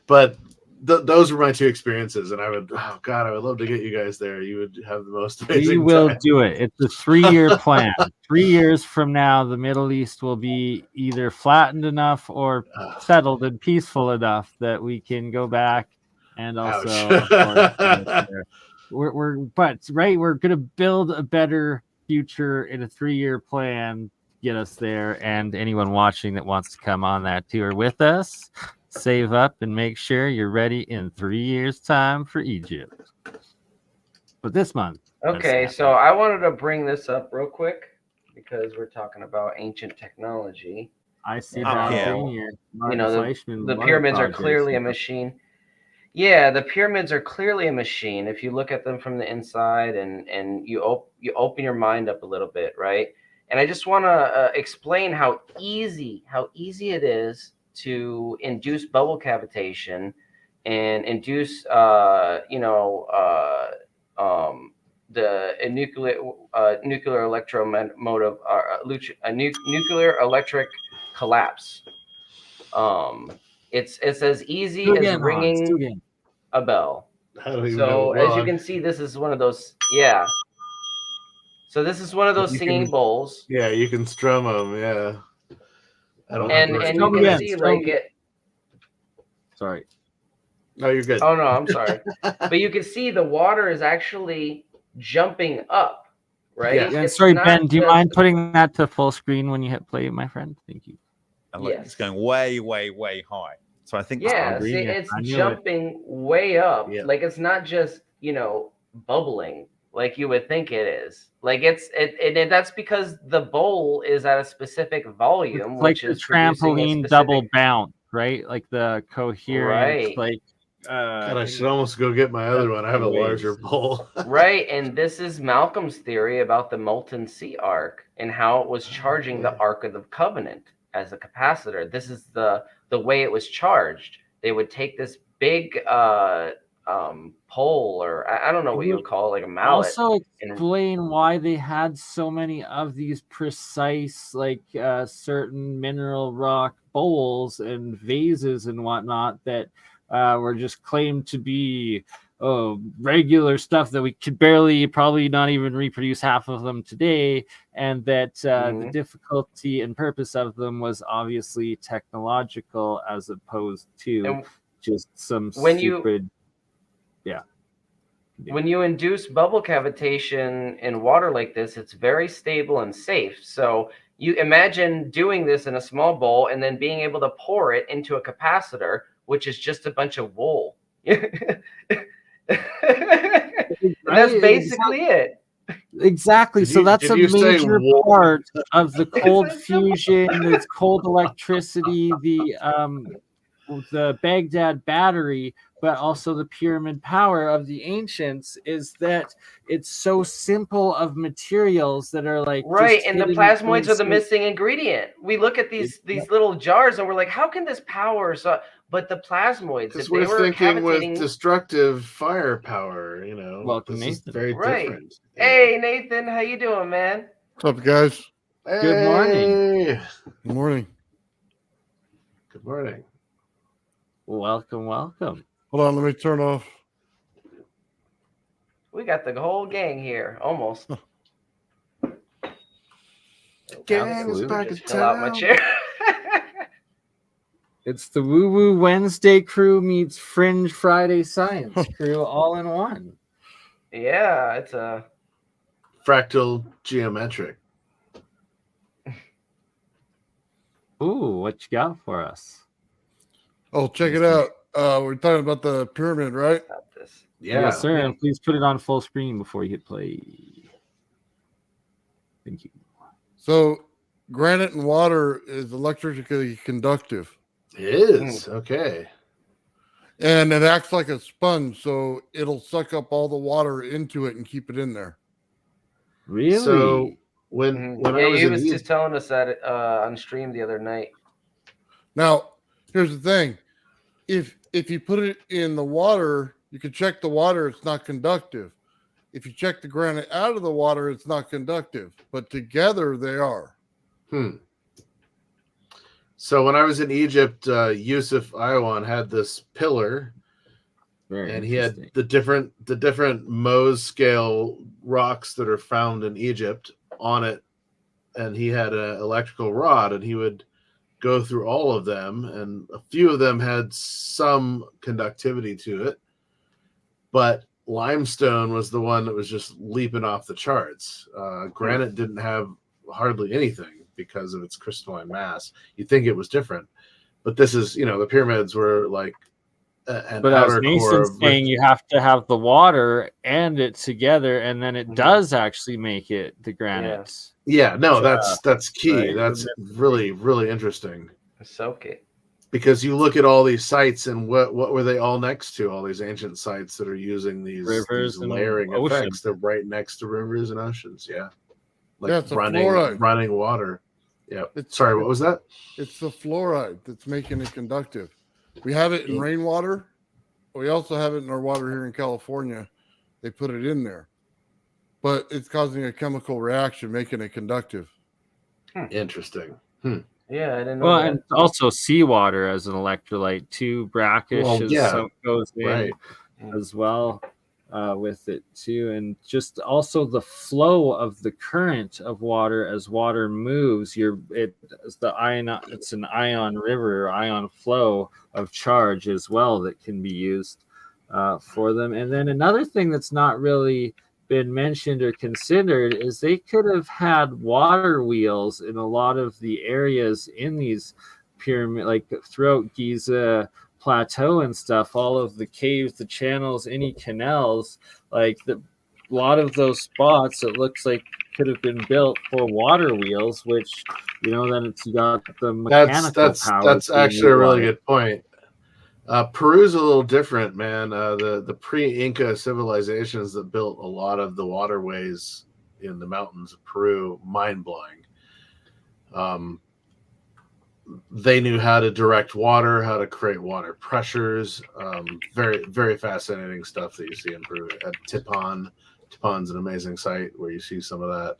But those were my 2 experiences, and I would love to get you guys there. You would have the most amazing We will time. do it. It's a 3-year plan. 3 years from now, the Middle East will be either flattened enough or settled and peaceful enough that we can go back and also we're going to build a better future in a 3-year plan, get us there. And anyone watching that wants to come on that tour with us, save up and make sure you're ready in 3 years' time for Egypt. But this month. Okay, so I wanted to bring this up real quick because we're talking about ancient technology. I see that here. The pyramids are clearly a machine. Yeah, the pyramids are clearly a machine. If you look at them from the inside and you open your mind up a little bit, right? And I just want to explain how easy it is to induce bubble cavitation and induce a nuclear electromotive a nuclear electric collapse. It's as easy Still as getting on. Still ringing getting. a bell. I don't even So know. as Well, you can see, this is one of those. Yeah. So this is one of those You singing can- bowls, yeah, you can strum them. Yeah. I don't. and know. you Strum can again, see strum like it. Sorry. No, you're good. Oh no, I'm sorry. But you can see the water is actually jumping up, right? Yeah. Yeah, It's sorry, not Ben. Do you just- mind putting that to full screen when you hit play, my friend? Thank you. And look, Yes. it's going way, way, way high. So I think Yeah, green, see, yeah, it's I knew it. jumping way up. Yeah. Like it's not just bubbling like you would think it is. Like and that's because the bowl is at a specific volume, It's like which the is producing a trampoline specific... double bounce, right? Like the coherent, Right. like. God, I should almost go get my other one. I have a larger bowl. Right, and this is Malcolm's theory about the molten sea arc and how it was charging the Ark of the Covenant as a capacitor. This is the way it was charged. They would take this big pole, or I don't know what you would call it, like a mallet. Also explain why they had so many of these precise, like certain mineral rock bowls and vases and whatnot that were just claimed to be regular stuff that we could probably not even reproduce half of them today, and that the difficulty and purpose of them was obviously technological as opposed to just some stupid. When you induce bubble cavitation in water like this, it's very stable and safe. So you imagine doing this in a small bowl and then being able to pour it into a capacitor, which is just a bunch of wool. And that's basically it. Exactly. So that's a major part of the cold fusion, the cold electricity, the Baghdad battery, but also the pyramid power of the ancients is that it's so simple of materials that are like right, and the plasmoids are the missing ingredient. We look at these little jars and we're like, how can this power? So, but the plasmoids, because we're thinking with destructive firepower, Welcome, this Nathan. is very different. Hey, Nathan, how you doing, man? What's up, guys? Hey. Good morning. Good morning. Good morning. Welcome. Hold on, let me turn off. We got the whole gang here, almost. Gang is back in fill out my town. chair. It's the Woo Woo Wednesday crew meets Fringe Friday Science crew all in one. Yeah, it's a fractal geometric. Ooh, what you got for us? Oh, check it out. We're talking about the pyramid, right? Yeah. Yes, sir. And please put it on full screen before you hit play. Thank you. So, granite and water is electrically conductive. It is. Okay. And it acts like a sponge, so it'll suck up all the water into it and keep it in there. Really? So when I was he in was just telling us that on stream the other night. Now, here's the thing. If you put it in the water, you can check the water, it's not conductive. If you check the granite out of the water, it's not conductive. But together they are. So when I was in Egypt, Yusuf Iwan had this pillar, and he had the different Mohs scale rocks that are found in Egypt on it, and he had an electrical rod, and he would go through all of them, and a few of them had some conductivity to it, but limestone was the one that was just leaping off the charts. Granite didn't have hardly anything because of its crystalline mass. You'd think it was different, but this is, the pyramids were like an outer core. Mason's saying you have to have the water and it together, and then it does actually make it the granite. Yeah, no, that's key. Right. That's really, really interesting. Soak it. Because you look at all these sites, and what were they all next to? All these ancient sites that are using these rivers, these layering and effects. oceans. They're right next to rivers and oceans. Yeah, like Yeah, it's a running fluoride. water. Yeah. Sorry, what was that? It's the fluoride that's making it conductive. We have it in rainwater. We also have it in our water here in California. They put it in there. but it's causing a chemical reaction, making it conductive. Interesting. Yeah, I didn't know Well, that. and also seawater as an electrolyte too. Brackish Well, yeah, so goes in right. as well with it too, and just also the flow of the current of water as water moves. It's an ion river, ion flow of charge as well that can be used for them. And then another thing that's not really been mentioned or considered is they could have had water wheels in a lot of the areas in these pyramid, like throughout Giza plateau and stuff, all of the caves, the channels, any canals, like a lot of those spots, it looks like could have been built for water wheels, which, then it's got the mechanical power. That's actually a really good point. Peru's a little different, man. The pre-Inca civilizations that built a lot of the waterways in the mountains of Peru, mind-blowing. They knew how to direct water, how to create water pressures. Very, very fascinating stuff that you see in Peru. At Tipon. Tipon's an amazing site where you see some of that.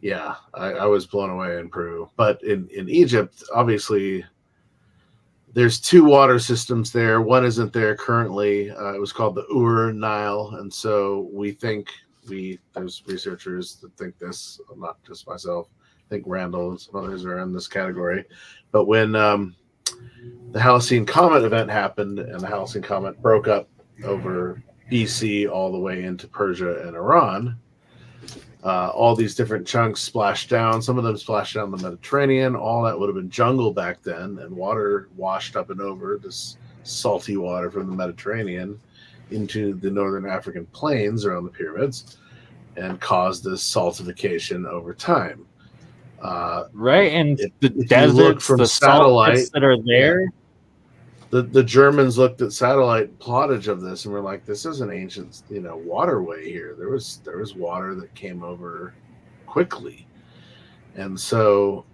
Yeah, I was blown away in Peru. But in Egypt, obviously, there's two water systems there. One isn't there currently. It was called the Nile. And so there's researchers that think this, not just myself. I think Randall and some others are in this category. But when the Halcyon Comet event happened and the Halcyon Comet broke up over BC all the way into Persia and Iran, all these different chunks splashed down. Some of them splashed down the Mediterranean. All that would have been jungle back then, and water washed up and over this salty water from the Mediterranean into the northern African plains around the pyramids and caused this saltification over time. Right, and the if you look deserts, from the satellite salt pits that are there. Yeah. The Germans looked at satellite plottage of this and were like, "This is an ancient, waterway here. There was water that came over quickly," and so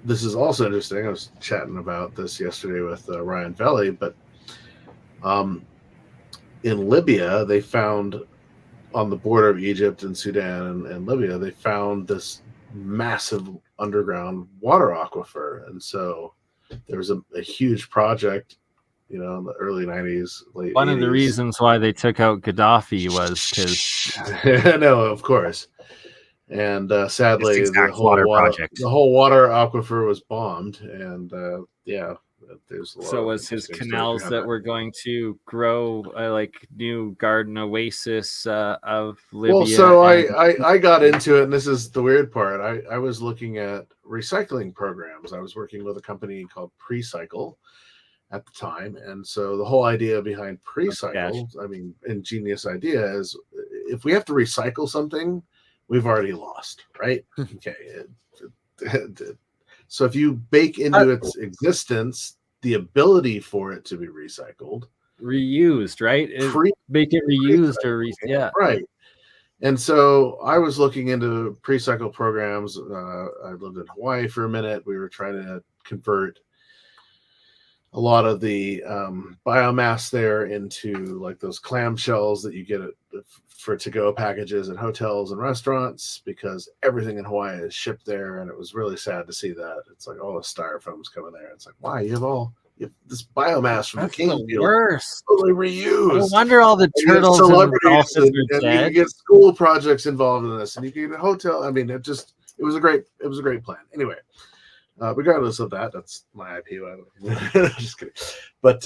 this is also interesting. I was chatting about this yesterday with Ryan Velli, but in Libya, they found on the border of Egypt and Sudan and Libya, they found this massive underground water aquifer, and so there was a huge project. In the early 90s, late 80s. One of the reasons why they took out Gaddafi was because no, of course. And sadly, the whole water aquifer was bombed, and there's a lot. So was his canals that were going to grow like new garden oasis of Libya. Well, so I got into it, and this is the weird part. I was looking at recycling programs. I was working with a company called Precycle at the time, and so the whole idea behind Precycle, ingenious idea, is if we have to recycle something, we've already lost, right? Okay. So if you bake into its existence the ability for it to be recycled, reused, right? Make it reused right. And so I was looking into Precycle programs. I lived in Hawaii for a minute. We were trying to convert a lot of the biomass there into like those clamshells that you get for to-go packages at hotels and restaurants, because everything in Hawaii is shipped there, and it was really sad to see that. It's like all the styrofoam's coming there. It's like, why? You have this biomass from the cane field. Worst. Totally reused. No wonder all the turtles and dolphins are dead. You get school projects involved in this, and you can get a hotel. I mean, it was a great plan. Anyway. Regardless of that, that's my IP. Just kidding. But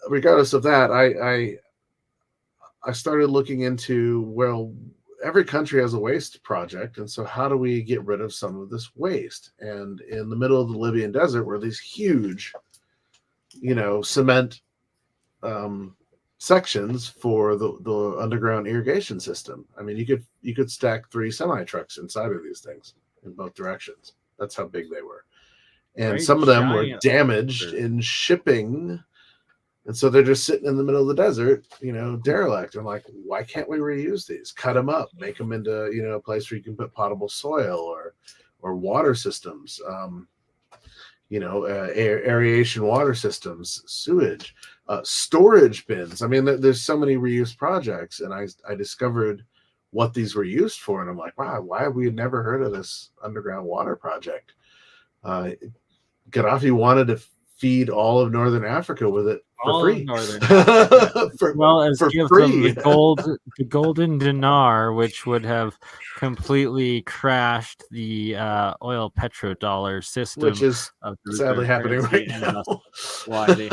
regardless of that, I started looking into, well, every country has a waste project, and so how do we get rid of some of this waste? And in the middle of the Libyan desert were these huge, cement sections for the underground irrigation system. I mean, you could stack 3 semi trucks inside of these things in both directions. That's how big they were. And some of them were damaged in shipping. And so they're just sitting in the middle of the desert, derelict. I'm like, why can't we reuse these? Cut them up, make them into, a place where you can put potable soil or water systems. aeration water systems, sewage, storage bins. I mean, there's so many reuse projects, and I discovered what these were used for, and I'm like, wow, why have we never heard of this underground water project? Gaddafi wanted to feed all of northern Africa with it for free. As give them the golden dinar, which would have completely crashed the oil petrodollar system, which is sadly happening right now. Why they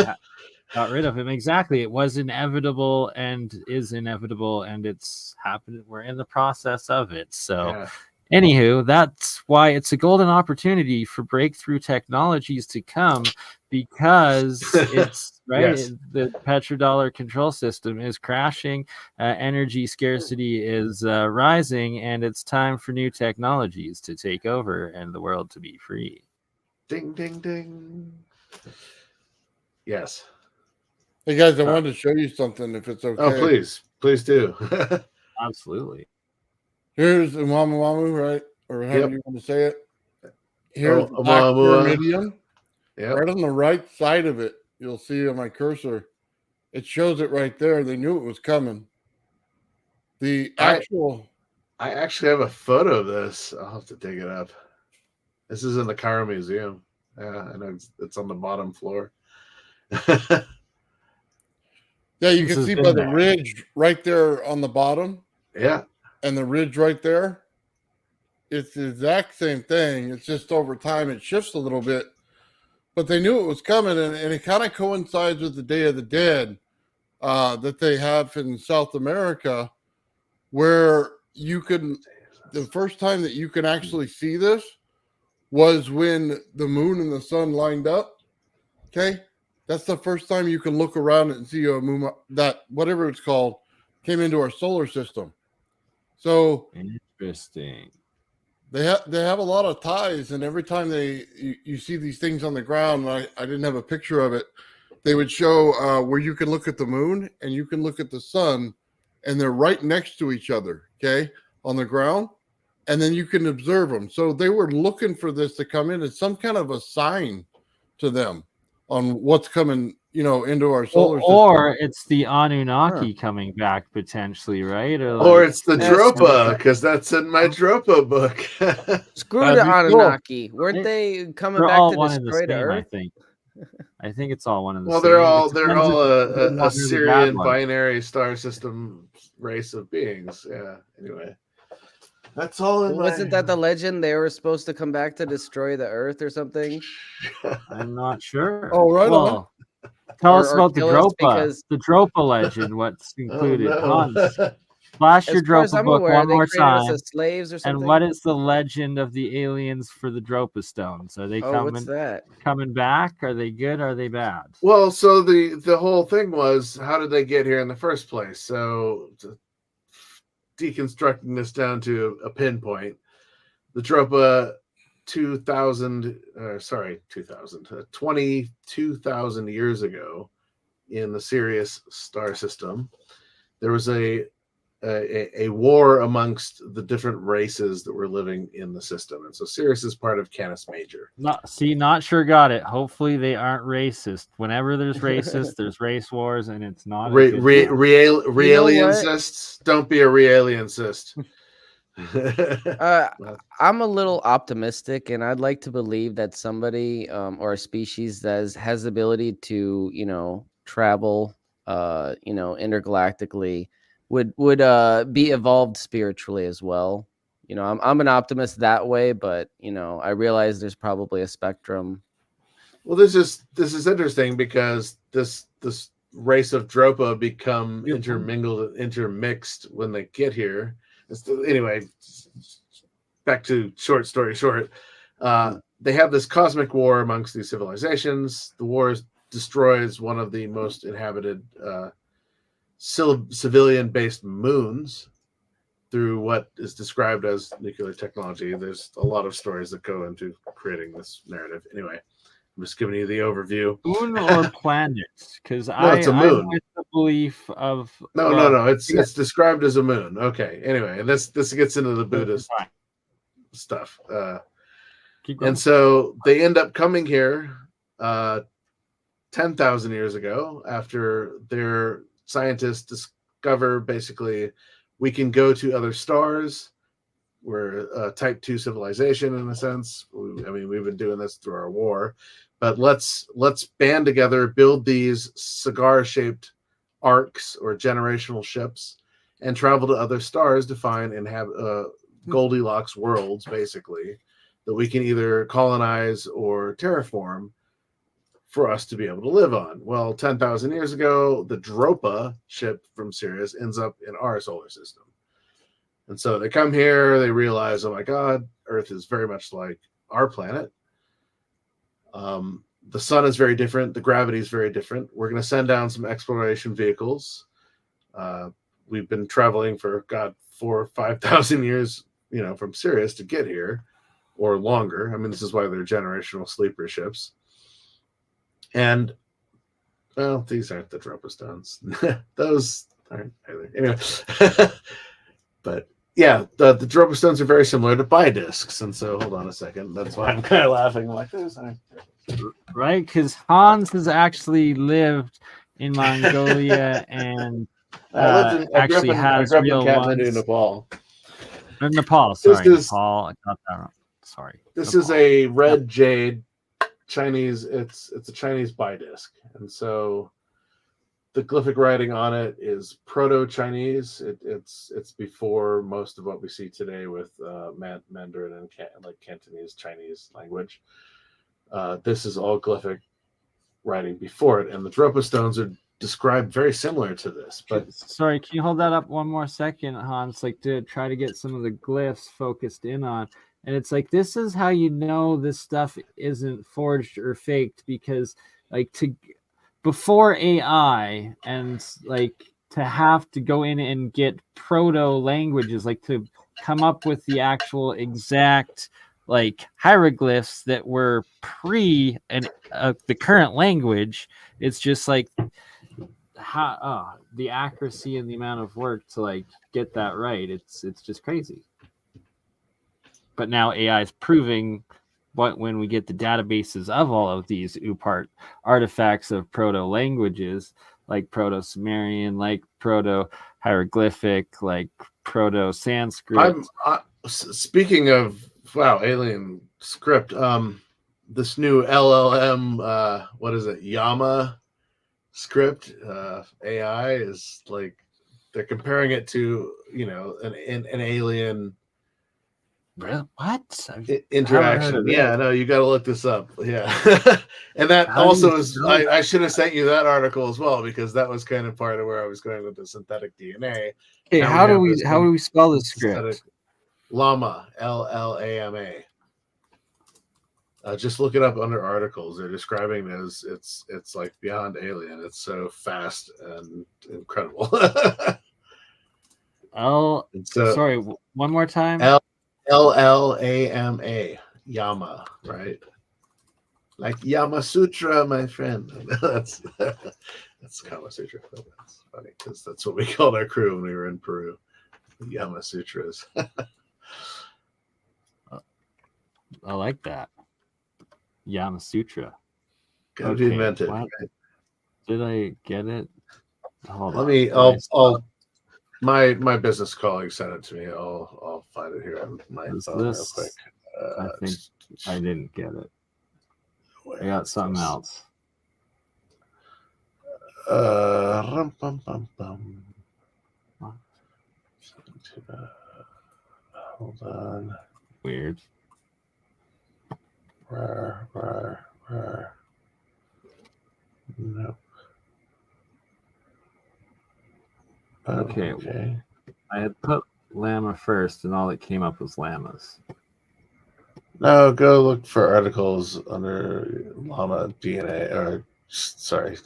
got rid of him. Exactly. It was inevitable and is inevitable, and it's happened. We're in the process of it. So yeah. Anywho, that's why it's a golden opportunity for breakthrough technologies to come, because it's right. Yes. The petrodollar control system is crashing, energy scarcity is rising, and it's time for new technologies to take over and the world to be free. Ding, ding, ding. Yes. Hey guys, I wanted to show you something if it's okay. Oh, please do. Absolutely. Here's Oumuamua, right? Or however you want to say it. Here's the black Pyramidion. Yep. Right on the right side of it, you'll see on my cursor. It shows it right there. They knew it was coming. The actual... I actually have a photo of this. I'll have to dig it up. This is in the Cairo Museum. Yeah, I know it's on the bottom floor. Yeah, you can see by the ridge right there on the bottom. Yeah. And the ridge right there. It's the exact same thing. It's just over time it shifts a little bit. But they knew it was coming, and it kind of coincides with the Day of the Dead that they have in South America, where you can, the first time that you can actually see this was when the moon and the sun lined up. Okay? That's the first time you can look around and see a moon, that whatever it's called, came into our solar system. So interesting. They have a lot of ties, and every time you see these things on the ground, I didn't have a picture of it. They would show where you can look at the moon and you can look at the sun, and they're right next to each other, okay, on the ground, and then you can observe them. So they were looking for this to come in. It's some kind of a sign to them on what's coming, into our solar system. Or it's the Anunnaki coming back potentially, right? Or it's the Dropa, because that's in my Dropa book. Screw the Anunnaki. Cool. Weren't they coming back to destroy the Earth? I think it's all one of the same. Well, they're all a Syrian binary star system race of beings. Yeah. Anyway. That's all. Wasn't that the legend? They were supposed to come back to destroy the Earth or something? I'm not sure. Oh, right on. Tell us about the Dropa. The Dropa legend. What's included? Hans, flash your Dropa book one more time. Slaves or something? And what is the legend of the aliens for the Dropa stones? Are they coming back? Are they good? Are they bad? Well, so the whole thing was, how did they get here in the first place? So deconstructing this down to a pinpoint, the Dropa 22,000 years ago in the Sirius star system, there was a war amongst the different races that were living in the system, and so Sirius is part of Canis Major. Not sure got it. Hopefully they aren't racist. Whenever there's racist, there's race wars, and it's not realiencists. Don't be a realiencist. I'm a little optimistic, and I'd like to believe that somebody or a species that has the ability to travel intergalactically would be evolved spiritually as well. I'm an optimist that way, but I realize there's probably a spectrum. Well, this is interesting because this race of Dropa become intermixed when they get here. Anyway, back to short story short. They have this cosmic war amongst these civilizations. The war destroys one of the most inhabited civilian-based moons through what is described as nuclear technology. There's a lot of stories that go into creating this narrative. Anyway, I'm just giving you the overview. Moon or planet? Because it's a moon. I'm with the belief of no. It's described as a moon. Okay. Anyway, this gets into the Buddhist stuff. Keep going. And so they end up coming here 10,000 years ago after their scientists discover basically we can go to other stars. We're a type 2 civilization in a sense. I mean, we've been doing this through our war, but let's band together, build these cigar-shaped arcs or generational ships, and travel to other stars to find and have Goldilocks worlds, basically, that we can either colonize or terraform for us to be able to live on. Well, 10,000 years ago, the Dropa ship from Sirius ends up in our solar system. And so they come here, they realize, oh my God, Earth is very much like our planet. The sun is very different. The gravity is very different. We're going to send down some exploration vehicles. We've been traveling for, 4,000 or 5,000 years, from Sirius to get here, or longer. I mean, this is why they're generational sleeper ships. And, well, these aren't the Dropa stones. Those aren't either. Anyway. But yeah, the Dropa stones are very similar to Bidiscs. And so, hold on a second. That's why I'm kind of laughing like this. Right? Because Hans has actually lived in Mongolia and actually has real ones. Nepal. Nepal, sorry. Nepal. I got that wrong. Sorry. This is a red jade Chinese. It's a Chinese Bidisc. And so the glyphic writing on it is Proto-Chinese. It's before most of what we see today with Mandarin and Cantonese Chinese language. This is all glyphic writing before it, and the Dropa stones are described very similar to this. But sorry, can you hold that up one more second, Hans? Like to try to get some of the glyphs focused in on. And it's like, this is how you know this stuff isn't forged or faked, because before AI and to have to go in and get proto languages, to come up with the actual exact hieroglyphs that were pre the current language, it's just how the accuracy and the amount of work to get that right. It's just crazy. But now AI is proving when we get the databases of all of these UPART artifacts of proto languages, like Proto-Sumerian, like Proto-Hieroglyphic, like Proto-Sanskrit. Speaking of alien script, this new LLM, what is it, Yama script, AI is they're comparing it to an alien. What? Interaction. Yeah, no, you got to look this up. Yeah. And that also is, I should have sent you that article as well, because that was kind of part of where I was going with the synthetic DNA. Okay, how do we spell this script? Llama, Llama. Just look it up under articles. They're describing it as it's beyond alien. It's so fast and incredible. Sorry, one more time. Llama, Yama, right? Like Yama Sutra, my friend. that's Kama Sutra. That's funny because that's what we called our crew when we were in Peru. Yama Sutras. I like that. Yama Sutra. Gotta be invented. Right? Did I get it? Hold on. My business colleague sent it to me. I'll find it here on my phone real quick. I think I didn't get it. I got something else. Hold on. Weird. Nope. Okay. I had put llama first, and all that came up was llamas. No, go look for articles under llama DNA, or sorry,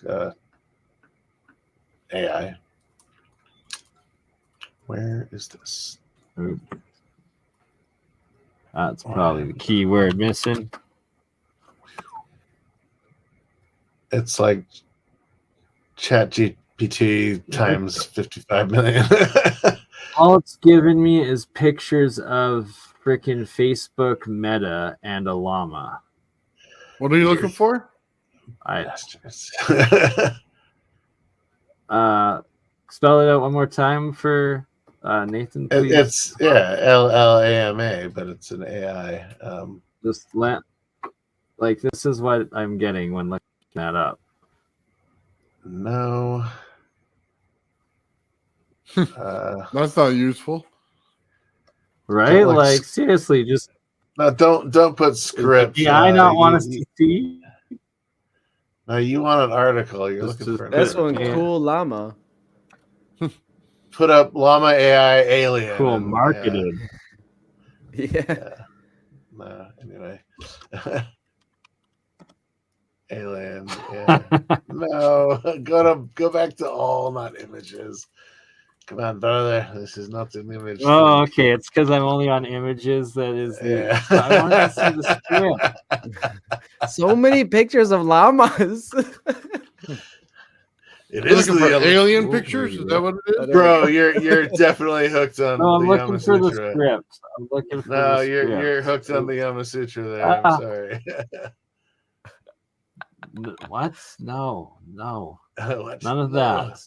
AI. Where is this? Ooh. That's probably the key word missing. It's like ChatGPT times 55 million. All it's given me is pictures of freaking Facebook Meta and a llama. What are you looking for? Spell it out one more time for Nathan, please. It's LLAMA, but it's an AI. Just like this is what I'm getting when looking that up. No. That's not useful. Right? Like, Like seriously, just no, don't put script. Yeah, I not want us to see. No, you want an article. You're Just looking for an This article. one, cool llama. Put up llama AI alien. Cool and, marketed. Yeah. No, anyway. Alien. Yeah. No, go back to all, not images. Come on, brother. This is not an image. Oh, okay. It's because I'm only on images. That is the. I want to see the script. So many pictures of llamas. It You're is looking for the alien pictures? Is that what it is? bro. You're definitely hooked on. No, I'm the looking for the Yamasutra. script. I'm looking for No, the script. you're hooked on the Yama Sutra there. I'm sorry. What? No. What? None of that.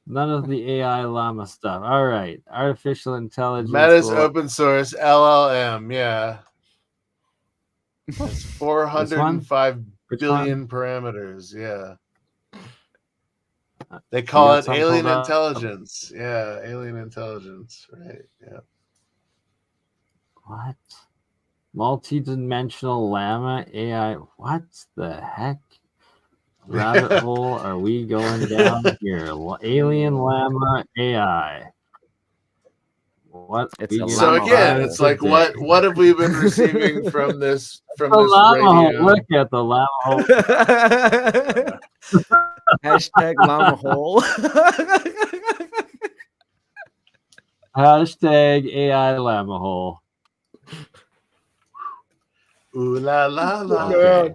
None of the AI llama stuff. All right. Artificial intelligence. Meta's open source LLM. Yeah. It's 405 billion parameters. Yeah. They call it alien intelligence. Yeah, alien intelligence. Right. Yeah. What? Multi-dimensional llama AI. What the heck? Rabbit hole are we going down here? Alien llama AI. What? So again, it's like what have we been receiving from this llama hole. radio? Look at the llama hole. Hashtag llama hole. Hashtag AI llama hole. Ooh la la la. Okay.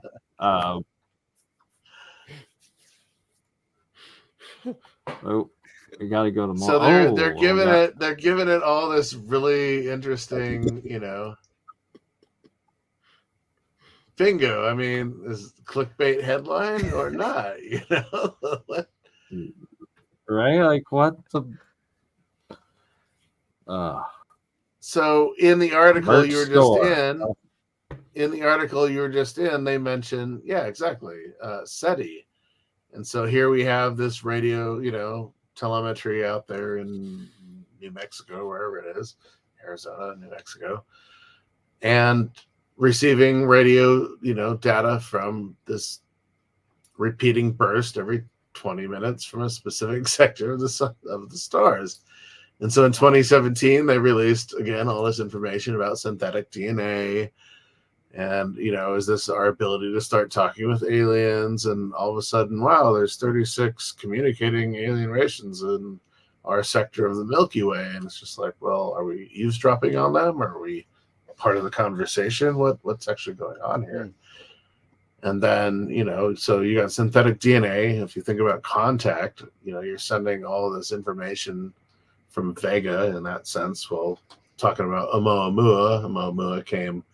Oh, we got to go to more. So they're giving it all this really interesting, bingo. I mean, is clickbait headline or not? Right? Like what the? So in the article you were store. just in, they mentioned, yeah, exactly, SETI. And so here we have this radio, telemetry out there in New Mexico, wherever it is, Arizona, New Mexico, and receiving radio, data from this repeating burst every 20 minutes from a specific sector of the stars. And so in 2017, they released, again, all this information about synthetic DNA. And, is this our ability to start talking with aliens? And all of a sudden, wow, there's 36 communicating alien races in our sector of the Milky Way. And it's just like, well, are we eavesdropping on them? Are we part of the conversation? What's actually going on here? And then, so you got synthetic DNA. If you think about contact, you're sending all of this information from Vega in that sense. Well, talking about Oumuamua came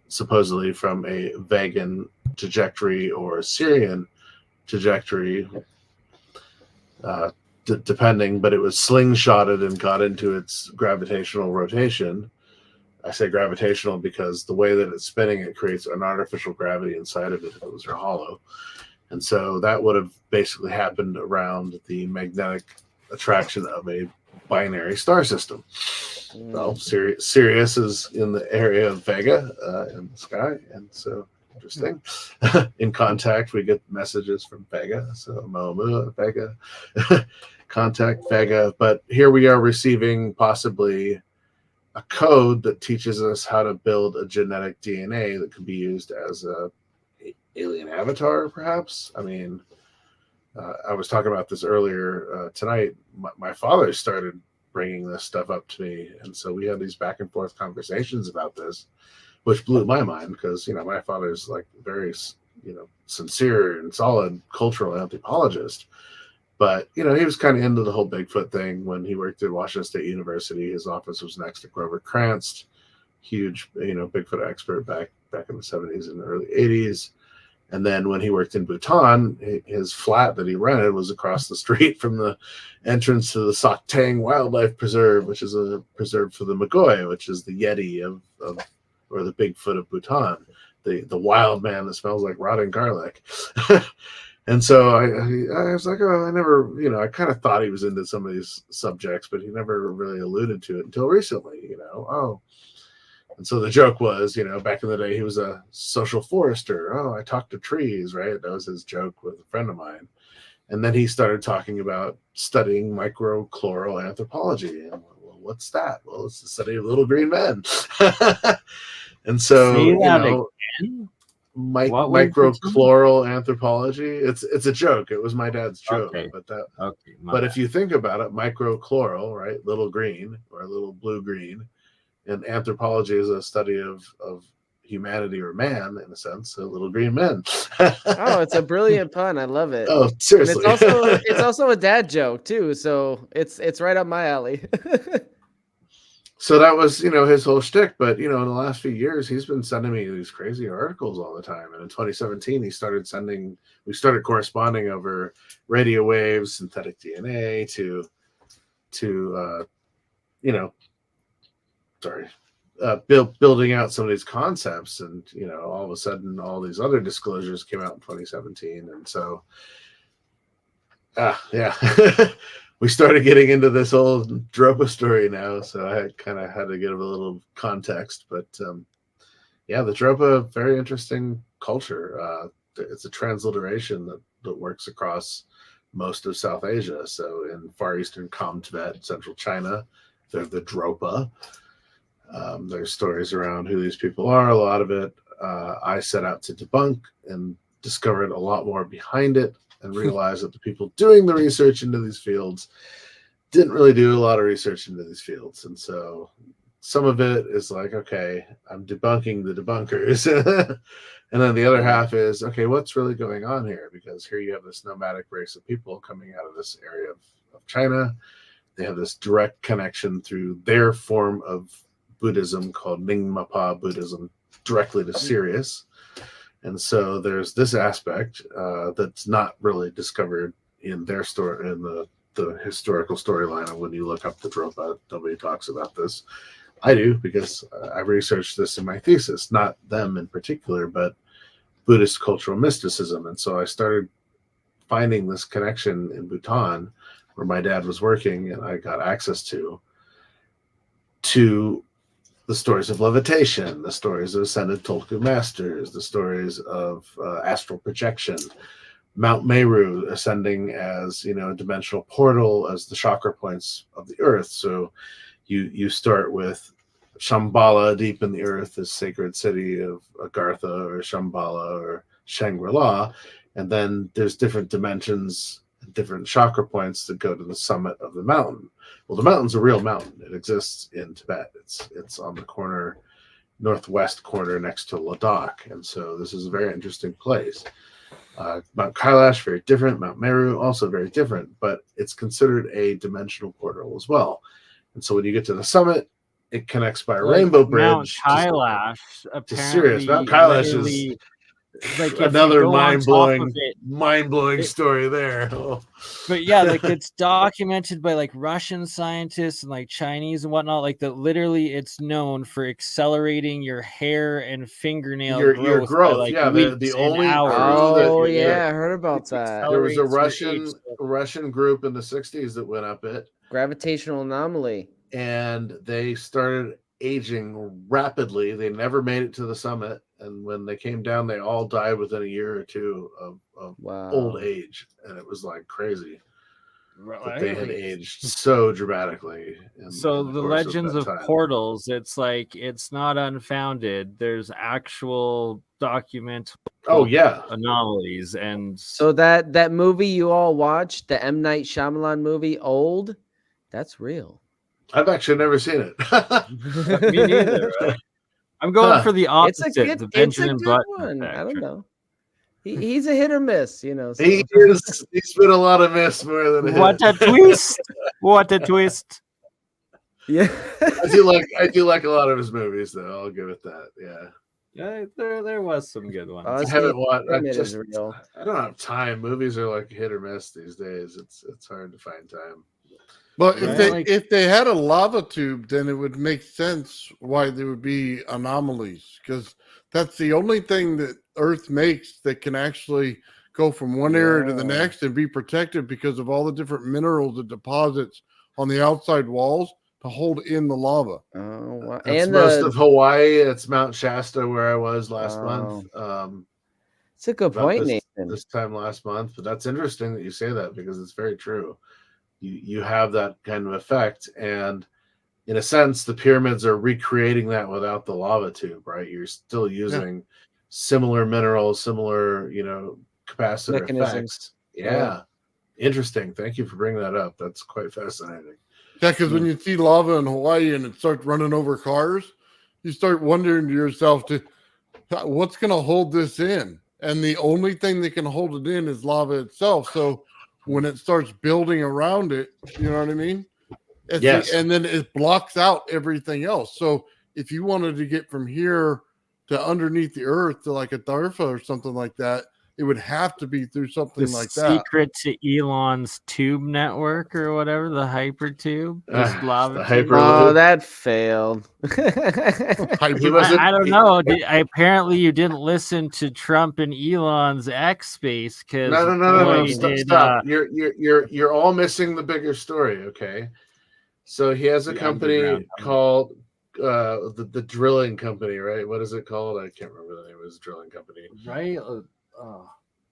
supposedly from a Vegan trajectory or Syrian trajectory, depending, but it was slingshotted and got into its gravitational rotation. I say gravitational because the way that it's spinning, it creates an artificial gravity inside of it if it was hollow. And so that would have basically happened around the magnetic attraction of a binary star system. Well, Sirius is in the area of Vega in the sky, and so interesting. In contact, we get messages from Vega, so Oumuamua, Vega, contact Vega. But here we are receiving possibly a code that teaches us how to build a genetic DNA that could be used as a alien avatar, perhaps. I mean, I was talking about this earlier tonight. My father started bringing this stuff up to me, and so we had these back and forth conversations about this, which blew my mind because my father's like very sincere and solid cultural anthropologist, But he was kind of into the whole Bigfoot thing when he worked at Washington State University. His office was next to Grover Krantz, huge Bigfoot expert back in the 70s and the early 80s. And then when he worked in Bhutan, his flat that he rented was across the street from the entrance to the Soktang Wildlife Preserve, which is a preserve for the Magoi, which is the Yeti or the Bigfoot of Bhutan, the wild man that smells like rotting garlic. And so I was like, oh, I never, I kind of thought he was into some of these subjects, but he never really alluded to it until recently, oh. And so the joke was, back in the day, he was a social forester. Oh, I talk to trees, right? That was his joke with a friend of mine. And then he started talking about studying microchloral anthropology. And well, what's that? Well, it's the study of little green men. And so, microchloral anthropology. It's a joke. It was my dad's joke. Okay. But if you think about it, microchloral, right? Little green or little blue green. And anthropology is a study of humanity or man, in a sense, so little green men. Oh, it's a brilliant pun. I love it. Oh, seriously. And it's also a dad joke too, so it's right up my alley. So that was, his whole shtick. But, in the last few years, he's been sending me these crazy articles all the time. And in 2017, we started corresponding over radio waves, synthetic DNA building out some of these concepts. And, all of a sudden, all these other disclosures came out in 2017. And so, we started getting into this old Dropa story now, so I kind of had to give a little context. But the Dropa, very interesting culture. It's a transliteration that works across most of South Asia. So in Far Eastern Kham Tibet, Central China, they're the Dropa. There's stories around who these people are. A lot of it I set out to debunk and discovered a lot more behind it. And realize that the people doing the research into these fields didn't really do a lot of research into these fields. And so some of it is like, okay, I'm debunking the debunkers. And then the other half is, okay, what's really going on here? Because here you have this nomadic race of people coming out of this area of China. They have this direct connection through their form of Buddhism called Nyingma Buddhism directly to Sirius. And so there's this aspect that's not really discovered in their story, in the historical storyline. And when you look up the Dropa, nobody talks about this. I do, because I researched this in my thesis, not them in particular, but Buddhist cultural mysticism. And so I started finding this connection in Bhutan, where my dad was working, and I got access to the stories of levitation, the stories of ascended Tolku masters, the stories of astral projection, Mount Meru ascending as a dimensional portal, as the chakra points of the earth. So you start with Shambhala deep in the earth, this sacred city of Agartha or Shambhala or Shangri-La, and then there's different dimensions, different chakra points that go to the summit of the mountain. Well, the mountain's a real mountain. It exists in Tibet. It's on the northwest corner next to Ladakh. And so this is a very interesting place. Mount Kailash, very different. Mount Meru, also very different, but it's considered a dimensional portal as well. And so when you get to the summit, it connects by a rainbow bridge. Mount Kailash, to Sirius. Mount Kailash is another mind-blowing story there. Oh. But yeah, it's documented by Russian scientists and Chinese and whatnot, that literally it's known for accelerating your hair and fingernail your growth. The only I heard about that. There was a Russian group in the 60s that went up it. Gravitational anomaly. And they started aging rapidly. They never made it to the summit. And when they came down, they all died within a year or two of old age. And it was crazy. Right. They had aged so dramatically. So the legends of portals, it's not unfounded. There's actual documentary anomalies. And so that movie you all watched, the M. Night Shyamalan movie, Old, that's real. I've actually never seen it. Me neither. Right? I'm going for the opposite. It's a good one. I don't know. He's a hit or miss, you know. So. He's been a lot of miss more than a What hit. a twist! What a twist! Yeah. I do like a lot of his movies, though. I'll give it that. Yeah. There was some good ones. I haven't watched. Is real. I don't have time. Movies are like hit or miss these days. It's hard to find time. But Right. if they had a lava tube, then it would make sense why there would be anomalies, because that's the only thing that Earth makes that can actually go from one area to the next and be protected because of all the different minerals and deposits on the outside walls to hold in the lava. Oh, wow. It's And most of Hawaii. It's Mount Shasta where I was last month. it's a good point, Nathan. This time last month, but that's interesting that you say that because it's very true. You have that kind of effect, and in a sense, the pyramids are recreating that without the lava tube, right? You're still using similar minerals, similar, capacitor Mechanisms. effects. Yeah. Interesting. Thank you for bringing that up. That's quite fascinating. Yeah, because when you see lava in Hawaii and it starts running over cars, you start wondering to yourself, what's going to hold this in? And the only thing that can hold it in is lava itself. So when it starts building around it, you know what I mean? Yes. And then it blocks out everything else. So if you wanted to get from here to underneath the earth to like a DARPA or something like that, it would have to be through something The like that. secret to Elon's tube network or whatever, the hypertube. This lava the tube. Hyperloop. Oh, that failed. I don't know. Apparently, you didn't listen to Trump and Elon's X space because No. Stop. You're all missing the bigger story. Okay, so he has a company called the drilling company, right? What is it called? I can't remember the name of his drilling company. Right?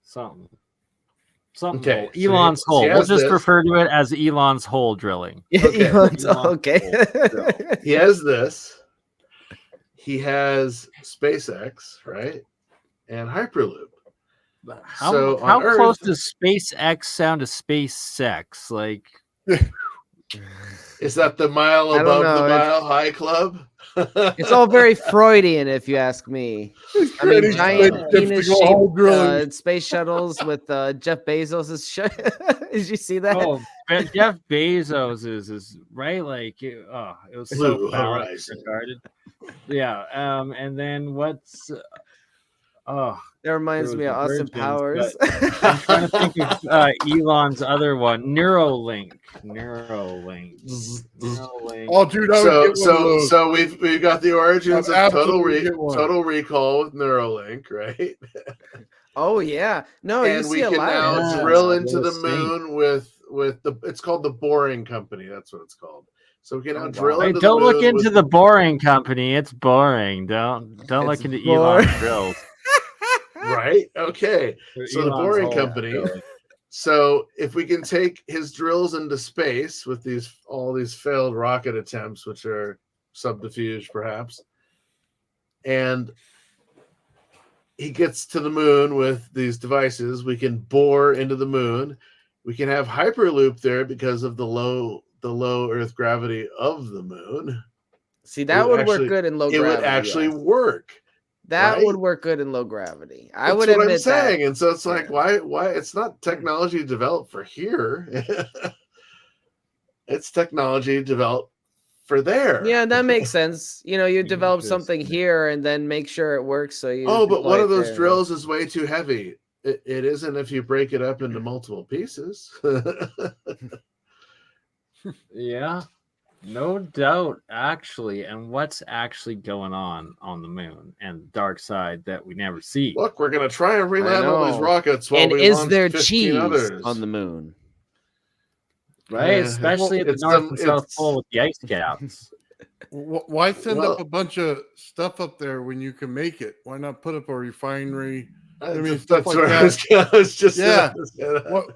Something. Okay, hole. Elon's so he hole. We'll has just this. refer to it as Elon's hole drilling. Okay. Okay. He has this. He has SpaceX, right? And Hyperloop. How close does SpaceX sound to space sex? Like, is that the mile I don't above know. the mile high club? It's all very Freudian, if you ask me. I mean, giant penis-shaped space shuttles with Jeff Bezos'. Did you see that? oh, Jeff Bezos is right. Like, it was so Blue Horizon. regarded. Yeah. And then what's? That reminds me of Austin Powers. I'm trying to think of Elon's other one, Neuralink. Oh, dude! So we've got the origins of Total Recall with Neuralink, right? Oh yeah, no, and you we see a can lot now of drill into the moon with the. It's called the Boring Company. That's what it's called. So we can now drill into Don't the moon look into the Boring Company. It's boring. Don't look into Elon's drills. Right. Okay. So the Boring Company. So if we can take his drills into space with all these failed rocket attempts, which are subterfuge perhaps, and he gets to the moon with these devices, we can bore into the moon. We can have Hyperloop there because of the low Earth gravity of the moon. See, that would work good in low gravity. It would actually work. That would work good in low gravity. I would admit that. That's what I'm saying. And so it's like, why? It's not technology developed for here. It's technology developed for there. Yeah, that makes sense. You develop something here and then make sure it works. So you. Oh, but one of those drills is way too heavy. It isn't if you break it up into multiple pieces. Yeah. No doubt, actually, and what's actually going on the moon and the dark side that we never see. Look, we're gonna try and reland all these rockets. While and we is launch there 15 cheese others. on the moon? Right, especially at the North and South Pole with the ice caps. Why send up a bunch of stuff up there when you can make it? Why not put up a refinery? I mean, stuff like that. I was just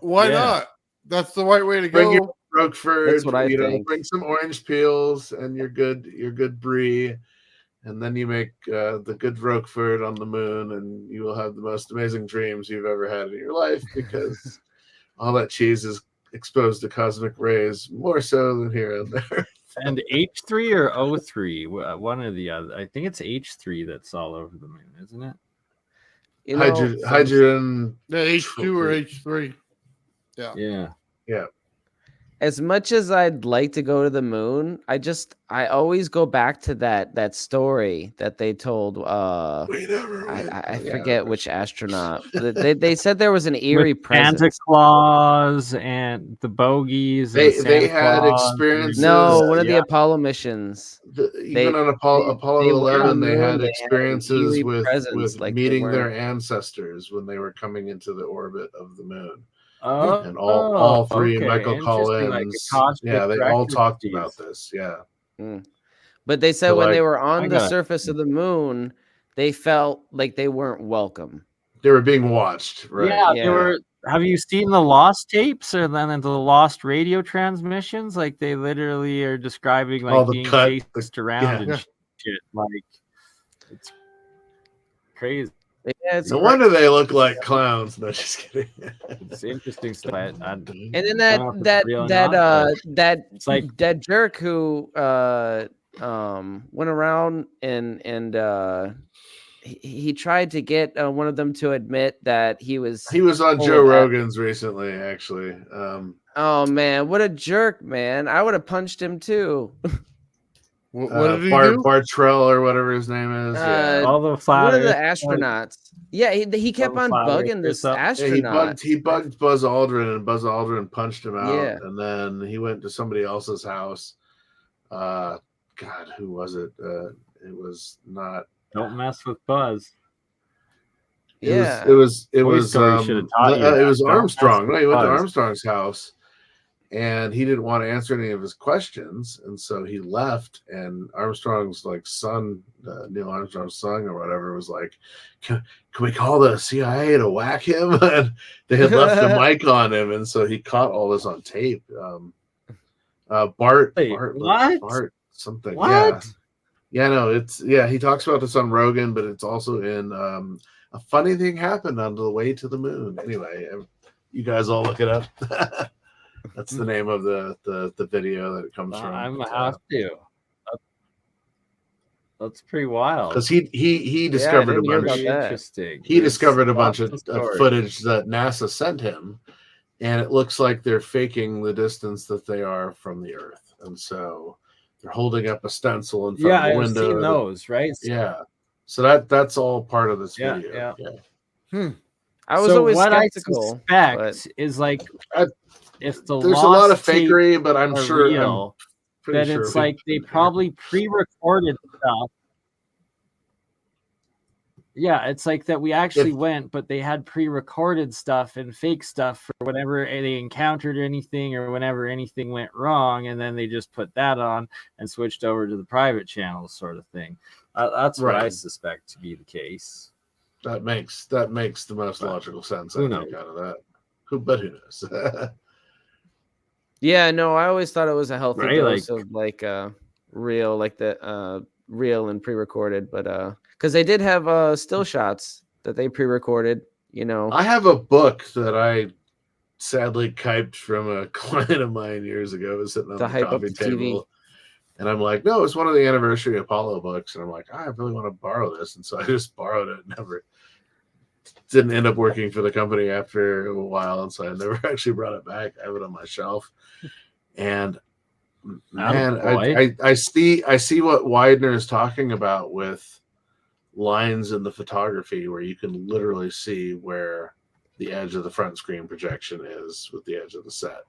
why not? That's the right way to go. Roquefort, that's what I think. Bring some orange peels and you're good brie, and then you make the good Roquefort on the moon, and you will have the most amazing dreams you've ever had in your life because all that cheese is exposed to cosmic rays more so than here and there. And H3 or O3, one or the other. I think it's H3 that's all over the moon, isn't it? You know, hydrogen. Yeah, H2 or H3. Yeah. as much as I'd like to go to the moon, I always go back to that story that they told. I forget which astronaut. But they said there was an eerie With Santa presence. Claus and the bogies. And They Santa had Claus experiences. No, one of the Apollo missions. Even on Apollo they went on 11, the they moon, had they experiences eerie with presence, like they meeting their weren't- ancestors when they were coming into the orbit of the moon. Oh, And all three, okay. Michael Interesting, like a Collins, cosmic they all record talked piece. about this. Yeah. But they said So, when they like, were I on the got it. surface of the moon, they felt like they weren't welcome. They were being watched, right? Yeah, Yeah. they were. Have you seen the lost tapes or then the lost radio transmissions? Like they literally are describing like the being cut, chased around yeah. and shit. Like it's crazy. Yeah, it's No cra- wonder they look like clowns. No, just kidding. It's interesting stuff. And then I don't know if it's real or not, but it's like that jerk who went around and he tried to get one of them to admit that he was on full Joe of that. Rogan's recently, actually. Oh man, what a jerk, man. I would have punched him too. What did he do? Bartrell or whatever his name is. all the flat One of the Earth- astronauts. Yeah, he kept the on flat bugging earthers this up. Yeah, astronaut. he bugged Buzz Aldrin, and Buzz Aldrin punched him out. Yeah. And then he went to somebody else's house. God, who was it? It was not. Don't mess with Buzz. Yeah. It was Toy Story should have taught you it was that. Don't Armstrong. mess No, he with went to Buzz. Armstrong's house, and he didn't want to answer any of his questions, and so he left. And Armstrong's like son, Neil Armstrong's son or whatever, was like, "Can we call the CIA to whack him?" And they had left the mic on him, and so he caught all this on tape. Bart, Wait, Bart, what? Bart, something. What? Yeah, no, he talks about this on Rogan, but it's also in a funny thing happened on the way to the moon. Anyway, you guys all look it up. That's the name of the video that it comes from. I'm gonna have to. That's pretty wild. Because he discovered a bunch. Interesting. He discovered a bunch Lots of stories. footage that NASA sent him, and it looks like they're faking the distance that they are from the Earth, and so they're holding up a stencil in front of the I've window. seen those, right? Yeah. So that's all part of this Yeah, video. yeah. I was So always what skeptical. I suspect but- is like There's if the a lot of lost tapes fakery, but I'm are sure real, pretty then sure it's we- like they probably pre-recorded stuff. Yeah, it's like that we actually went, but they had pre-recorded stuff and fake stuff for whenever they encountered anything or whenever anything went wrong, and then they just put that on and switched over to the private channels, sort of thing. That's what I Right. suspect to be the case. That makes the most logical sense. Who I think knows? out of that. Who knows? Yeah, no, I always thought it was a healthy Right, dose of like real, like the real and pre-recorded, but because they did have still shots that they pre-recorded, you know. I have a book that I sadly typed from a client of mine years ago. It was sitting on To the hype up coffee the TV. table. And I'm like, no, it's one of the anniversary Apollo books. And I'm like, I really want to borrow this. And so I just borrowed it. Never didn't end up working for the company after a while. And so I never actually brought it back. I have it on my shelf. And man, I see what Widener is talking about with lines in the photography where you can literally see where the edge of the front screen projection is with the edge of the set.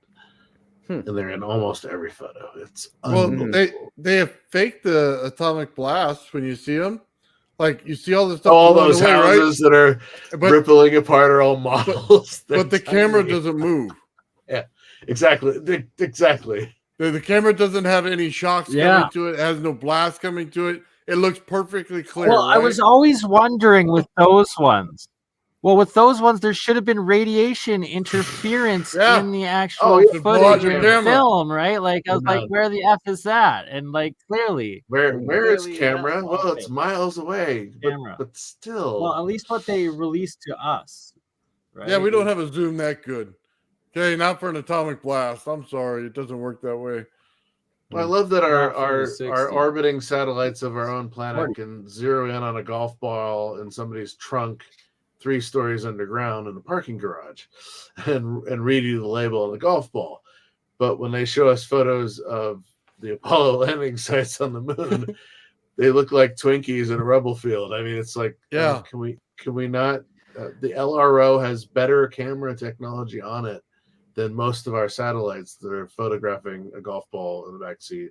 And they're in almost every photo. It's unbelievable. they have faked the atomic blast when you see them. Like you see all the stuff. All along those the way, houses that are rippling apart are all models. But the camera doesn't move. Yeah, exactly. Exactly. The camera doesn't have any shocks Yeah. coming to it. It has no blast coming to it. It looks perfectly clear. Well, I right? was always wondering with those ones. Well, with those ones, there should have been radiation interference Yeah. in the actual yeah, blow out footage your of camera. the film, right? Like, I was No. like, where the F is that? And, like, clearly. Where is Clearly, camera? that's Well, it's fake. miles away. Camera. But still. Well, at least what they released to us, right? Yeah, we don't have a zoom that good. Okay, not for an atomic blast. I'm sorry, it doesn't work that way. I love that our Not from the 60s. orbiting satellites of our own planet can zero in on a golf ball in somebody's trunk 3 stories underground in a parking garage and read you the label on the golf ball. But when they show us photos of the Apollo landing sites on the moon, they look like Twinkies in a rubble field. I mean, it's like, Yeah. can we not? The LRO has better camera technology on it than most of our satellites that are photographing a golf ball in the backseat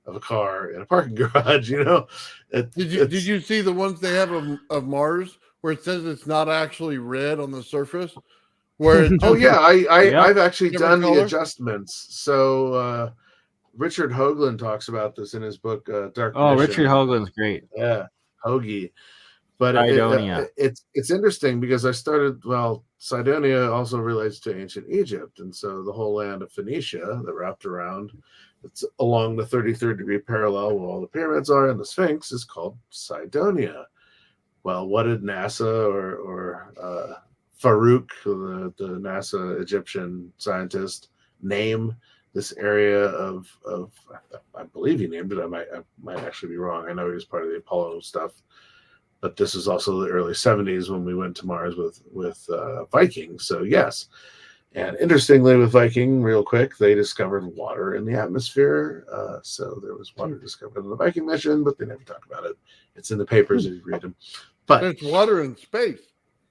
of a car in a parking garage. You know, Did you see the ones they have of Mars where it says it's not actually red on the surface? Where it's oh yeah, I've actually different done the color? adjustments. So Richard Hoagland talks about this in his book Dark Oh, Mission. Richard Hoagland's great. Yeah, Hoagie. But Cydonia. it's interesting because I started, Cydonia also relates to ancient Egypt. And so the whole land of Phoenicia that wrapped around, it's along the 33rd degree parallel where all the pyramids are and the Sphinx is called Cydonia. Well, what did NASA or Farouk, the NASA Egyptian scientist, name this area of I believe he named it. I might actually be wrong. I know he was part of the Apollo stuff. But this is also the early 70s when we went to Mars with Viking. So yes. And interestingly, with Viking, real quick, they discovered water in the atmosphere. So there was water discovered on the Viking mission, but they never talk about it. It's in the papers if you read them. But There's water in space.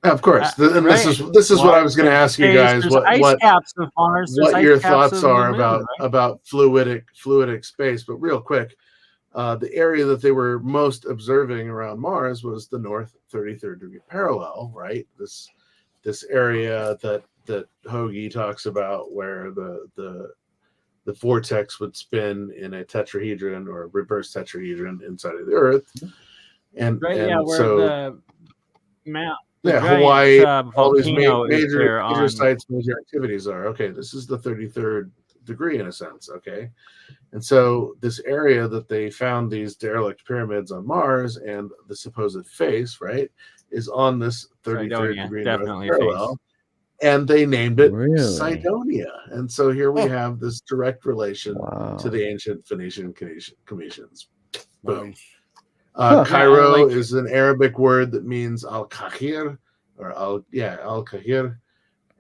of course, and right. this is what I was going to ask you guys. There's What ice caps of Mars. There's what ice your caps thoughts of the are moon, about fluidic space? But real quick, the area that they were most observing around Mars was the north 33rd degree parallel, right? This area that Hoagie talks about, where the vortex would spin in a tetrahedron or a reverse tetrahedron inside of the Earth, and right? and Yeah, where so the mount. yeah, giant, Hawaii, all these volcano is major there on. sites, major activities are. Okay, this is the 33rd degree in a sense. Okay, and so this area that they found these derelict pyramids on Mars and the supposed face, right, is on this 33rd Cydonia, degree definitely north a face. parallel, and they named it Really? Cydonia. And so here we have this direct relation Wow. to the ancient Phoenician commissions. Boom. Nice. Cairo like- is an Arabic word that means Al-Kahir, or Al-Kahir,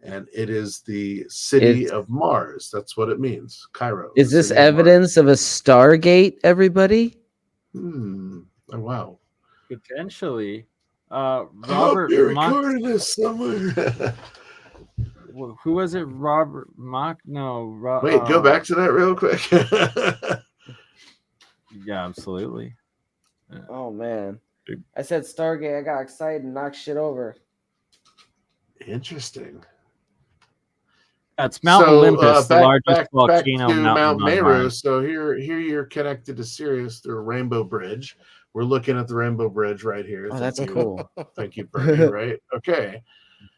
and it is the city of Mars. That's what it means, Cairo. Is the this city of Mars. evidence of a Stargate, everybody? Oh, wow. Potentially. Robert Robert Mach. recording this somewhere. Who was it? Robert Mach? No. Wait, go back to that real quick. Yeah, absolutely. Oh man. I said Stargate, I got excited and knocked shit over. Interesting. That's Mount Olympus, the largest volcano back to mountain Mount on Meru. Mars. So here you're connected to Sirius through a Rainbow Bridge. We're looking at the Rainbow Bridge right here. Oh, that's Thank you. cool. Thank you, Bernie. Right? Okay.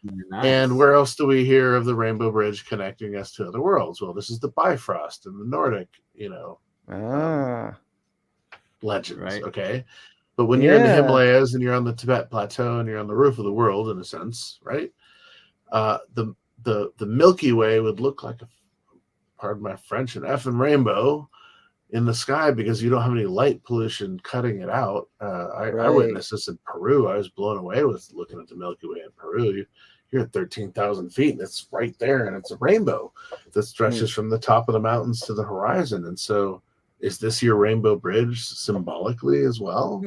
Nice. And where else do we hear of the Rainbow Bridge connecting us to other worlds? Well, this is the Bifrost and the Nordic, legends. Right. Okay. But when you're in the Yeah. Himalayas and you're on the Tibet Plateau and you're on the roof of the world, in a sense, right? The Milky Way would look like pardon my French, an effing rainbow in the sky because you don't have any light pollution cutting it out. I Right. witnessed this in Peru. I was blown away with looking at the Milky Way in Peru. You're at 13,000 feet and it's right there, and it's a rainbow that stretches from the top of the mountains to the horizon. And so, is this your Rainbow Bridge symbolically as well?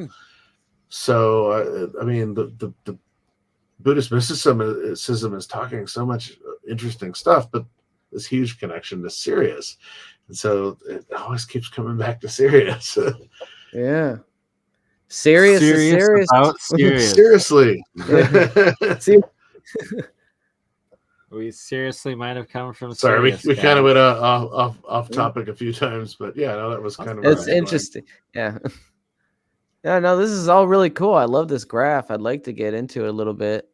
So, I mean, the Buddhist mysticism is talking so much interesting stuff, but this huge connection to Sirius. And so it always keeps coming back to Sirius. Yeah. Serious is serious. About serious. Seriously. We seriously might have come from Sorry, Sirius, we kind of guys. went off topic a few times, but yeah, no, that was kind of It's interesting. Yeah. Yeah, no, this is all really cool. I love this graph. I'd like to get into it a little bit.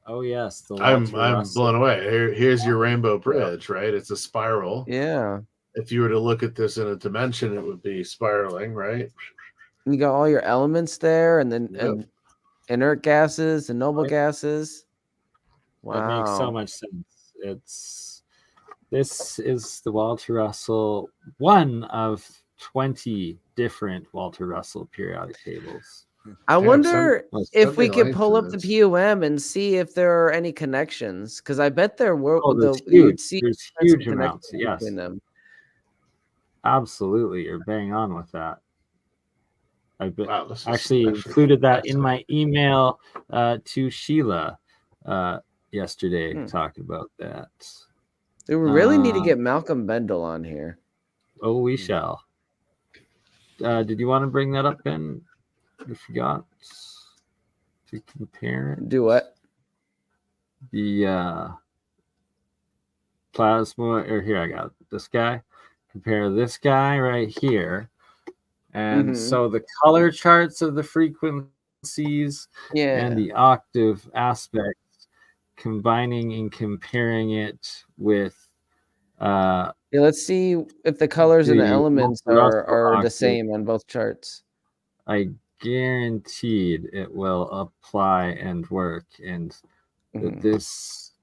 Oh yes, the I'm Walter Russell. blown away. Here's your Rainbow Bridge, right? It's a spiral. Yeah. If you were to look at this in a dimension, it would be spiraling, right? You got all your elements there, and then Yep. and inert gases and noble Right. gases. Wow. That makes so much sense. This is the Walter Russell, one of 20 different Walter Russell periodic tables. I wonder Well, if we something could like pull up the this. POM and see if there are any connections, because I bet there were. Oh, there's You'd huge. see There's some huge connections amounts. Yes, between them. absolutely. You're bang on with that. I Wow, this is actually included that in fascinating. my email to Sheila yesterday, Hmm. talking about that. We really need to get Malcolm Bendel on here. Oh, we shall. Did you want to bring that up, Ben? I forgot to compare it. Do what? The plasma, or here I got this guy. Compare this guy right here. And so the color charts of the frequencies and the octave aspects, combining and comparing it with let's see if the colors and the elements are the octave. same on both charts. I guaranteed it will apply and work, and that this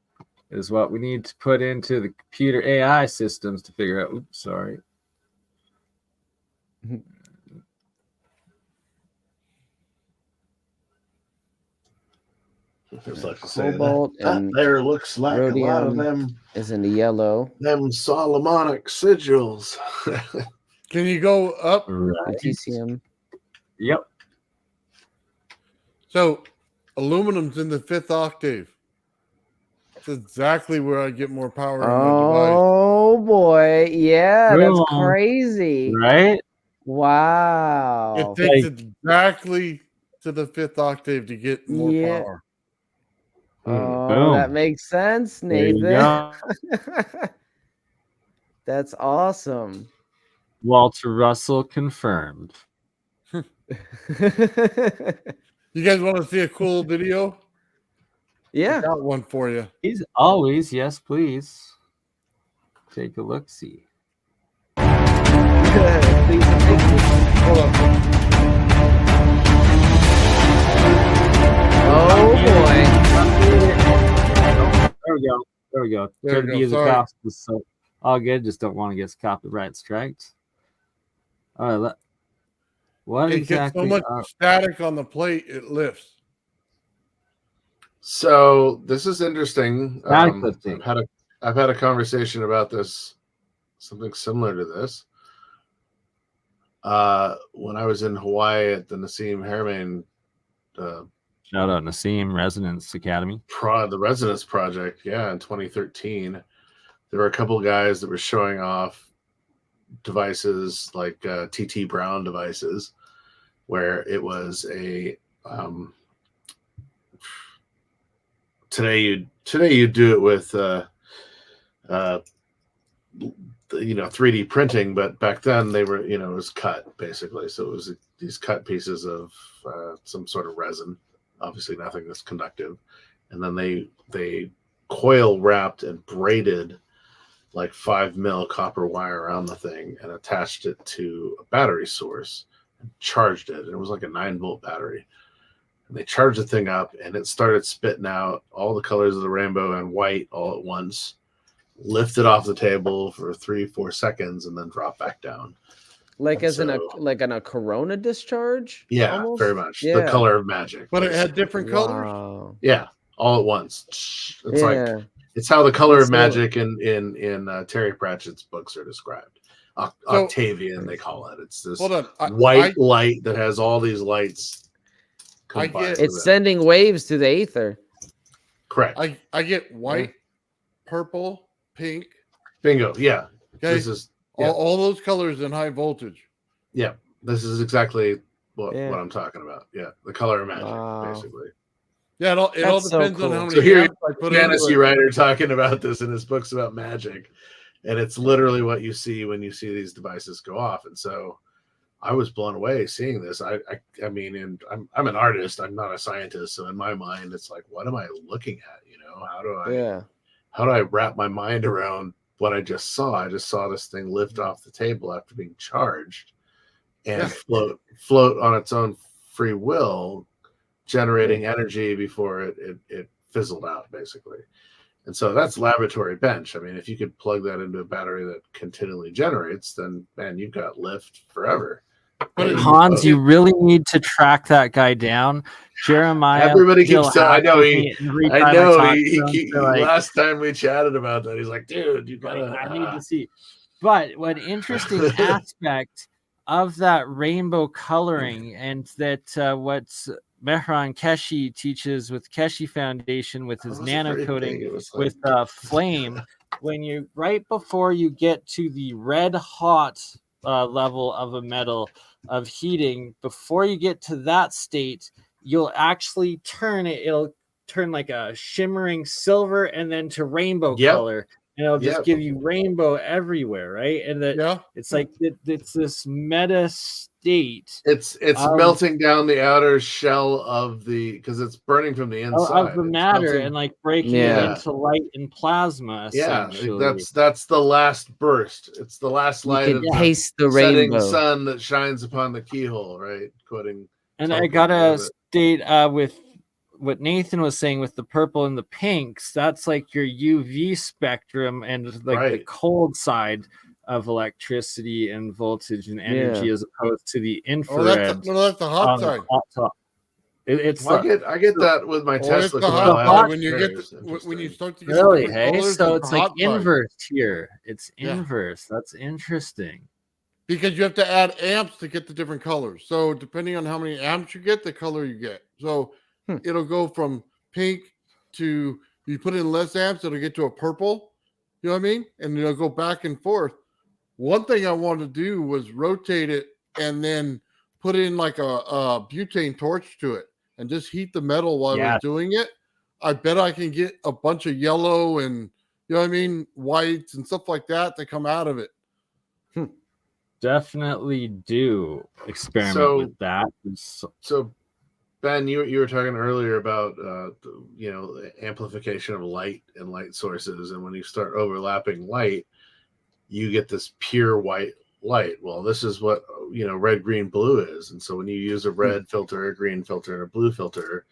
is what we need to put into the computer AI systems to figure out. Oops, sorry. Like Cobalt and there looks like a lot of them is in the yellow. Them Solomonic sigils. Can you go up? Right. TCM. Yep. So aluminum's in the 5th octave. That's exactly where I get more power in my device. Oh boy, yeah, that's Boom. crazy, Right? Wow. It takes it exactly to the 5th octave to get more Yeah. power. Oh, Boom. that makes sense, There you Nathan. go. That's awesome. Walter Russell confirmed. You guys want to see a cool video? Yeah. I got one for you. He's always, yes, please. Take a look, see. Please, thank you. Hold up. Oh boy. There we go. There we go. There we Could go. use a Sorry. cost, so all good. Just don't want to get copyright striked. All right. What It exactly? gets so much static on the plate, it lifts. So this is interesting. Lifting. I've had a conversation about this, something similar to this. When I was in Hawaii at the Nassim Haramein Shout out Nassim Resonance Academy. the Resonance Project, yeah, in 2013, there were a couple of guys that were showing off devices like TT Brown devices, where it was a today you do it with 3D printing, but back then they were, it was cut basically. So it was these cut pieces of some sort of resin, obviously nothing that's conductive, and then they coil wrapped and braided like 5 mil copper wire around the thing and attached it to a battery source and charged it. It was like a 9-volt battery. And they charged the thing up and it started spitting out all the colors of the rainbow and white all at once, lifted off the table for 3-4 seconds and then dropped back down. Like And as in a corona discharge? Yeah, almost? very much. Yeah. The color of magic. But it had different colors? Wow. Yeah, all at once. It's Yeah. like it's how the color of So- magic in Terry Pratchett's books are described. Octavian, they call it. It's this Hold on. white light that has all these lights. I combined get- with It's it. sending waves to the ether. Correct. I get white, purple, pink. Bingo. Yeah. Okay. This is yeah. All those colors in high voltage. Yeah. This is exactly what Yeah. I'm talking about. Yeah. The color of magic, Wow. basically. Yeah, it all That's so depends on cool. how many So here, amps I put into fantasy it. writer talking about this in his books about magic, and it's literally what you see when you see these devices go off. And so I was blown away seeing this. I mean, and I'm an artist. I'm not a scientist, so in my mind, it's like, what am I looking at? How do I wrap my mind around what I just saw? I just saw this thing lift off the table after being charged and float on its own free will, generating energy before it fizzled out, basically. And so that's laboratory bench. I mean, if you could plug that into a battery that continually generates, then man, you've got lift forever. Hans, you really need to track that guy down. Jeremiah. Everybody keeps still I know asks he. me every I time know talk he. to him, He they're like, last time we chatted about that, he's like, "Dude, you like, gotta." I need to see. But one interesting aspect of that rainbow coloring, and that what Mehran Keshi teaches with Keshi Foundation with his nano coating with flame, when you right before you get to the red hot level of a metal of heating, before you get to that state, you'll actually turn it. It'll turn like a shimmering silver and then to rainbow color. And it'll just give you rainbow everywhere, right? And that it's like it's this meta state. It's melting down the outer shell of because it's burning from the inside of the matter and like breaking it into light and plasma. Essentially, that's the last burst. It's the last light of taste the setting rainbow. sun that shines upon the keyhole, right? Quoting. And I gotta state with what Nathan was saying with the purple and the pinks, that's like your UV spectrum and like the cold side of electricity and voltage and energy as opposed to the infrared. That's the hot side. It's I get that with my Tesla coil. When you start to get really, colors, so it's like inverse here. It's inverse. That's interesting. Because you have to add amps to get the different colors. So depending on how many amps you get, the color you get. So it'll go from pink to, you put in less amps, it'll get to a purple. You know what I mean? And it'll go back and forth. One thing I wanted to do was rotate it and then put in like a butane torch to it and just heat the metal while I was doing it. I bet I can get a bunch of yellow and, you know what I mean, whites and stuff like that to come out of it. Definitely do experiment with that. So Ben, you were talking earlier about amplification of light and light sources, and when you start overlapping light, you get this pure white light. Well, this is what red, green, blue is, and so when you use a red filter, a green filter, and a blue filter,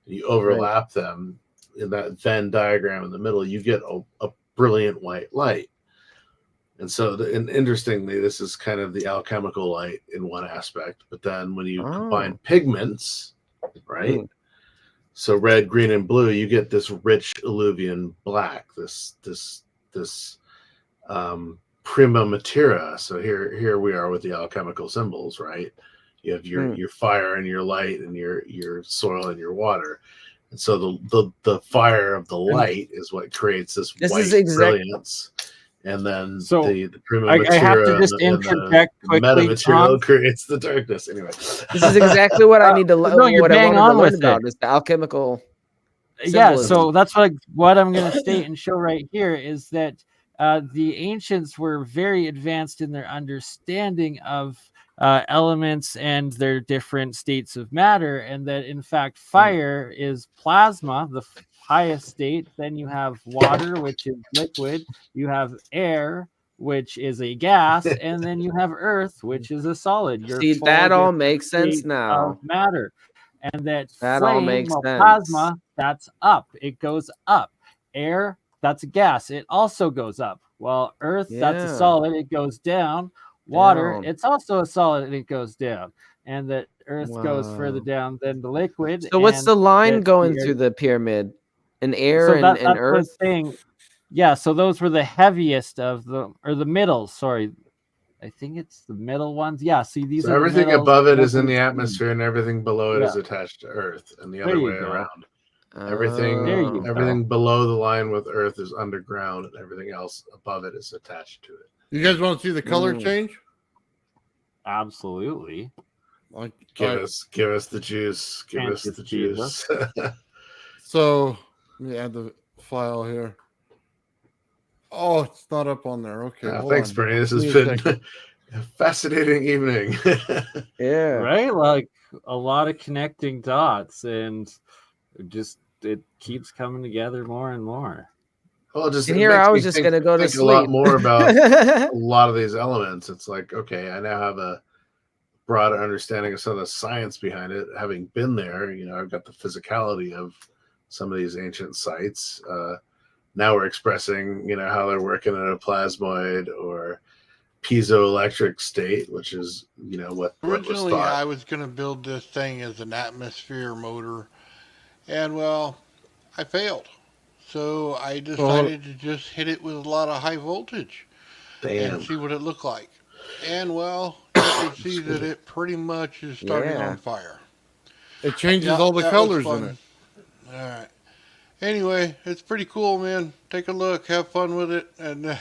and you overlap them in that Venn diagram in the middle, you get a brilliant white light. And so, and interestingly, this is kind of the alchemical light in one aspect, but then when you combine pigments, right? So red, green, and blue, you get this rich alluvian black, this prima materia. So here we are with the alchemical symbols, right? You have your fire and your light and your soil and your water. And so the fire of the light is what creates this white brilliance. And then the prima materia, I have to just interject quickly. Metamaterial creates the darkness. Anyway, this is exactly what I need to learn. No, you're bang on with about is the alchemical. Symbolism. So that's what I'm going to state and show right here is that the ancients were very advanced in their understanding of elements and their different states of matter, and that in fact fire is plasma, the highest state. Then you have water, which is liquid. You have air, which is a gas, and then you have earth, which is a solid. See, that all makes sense now. Matter, and that flame, all makes sense. Plasma, that's up. It goes up. Air, that's a gas. It also goes up. Well, earth, that's a solid. It goes down. Water, it's also a solid, and it goes down. And that earth goes further down than the liquid. So what's the line going through the pyramid? An air and earth? Yeah, so those were the heaviest of the middle. Sorry, I think it's the middle ones. Yeah, see, these are everything above it is in the atmosphere, and everything below it is attached to Earth, and the other way around. Everything below the line with Earth is underground, and everything else above it is attached to it. You guys want to see the color change? Absolutely. Give us the juice. Give us the juice. So let me add the file here. Oh, it's not up on there. Okay. Thanks, Bernie. This has been a fascinating evening. Right? Like a lot of connecting dots, and it keeps coming together more and more. Well, just and here I was just going to go to sleep. A lot more about a lot of these elements. It's like, okay, I now have a broader understanding of some of the science behind it. Having been there, I've got the physicality of some of these ancient sites. Now we're expressing, how they're working in a plasmoid or piezoelectric state, which is what was Originally, thought. I was going to build this thing as an atmosphere motor, and well, I failed. So I decided to just hit it with a lot of high voltage and see what it looked like. And well, you can see that it pretty much is starting on fire. It changes all the colors in it. All right. Anyway, it's pretty cool, man. Take a look, have fun with it, and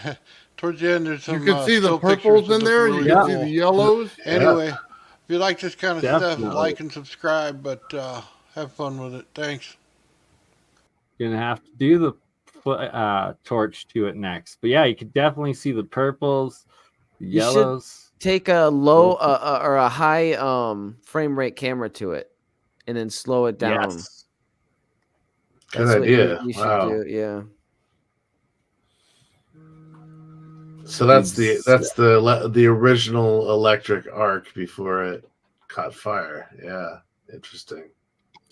towards the end there's some. You can see the purples in there. You can see the yellows. Anyway, if you like this kind of stuff, like and subscribe. But have fun with it. Thanks. You're gonna have to do the torch to it next, but yeah, you can definitely see the purples, the yellows. Take a low or a high frame rate camera to it, and then slow it down. Yes. Good idea. You should do. Yeah. So that's the original electric arc before it caught fire. Yeah, interesting.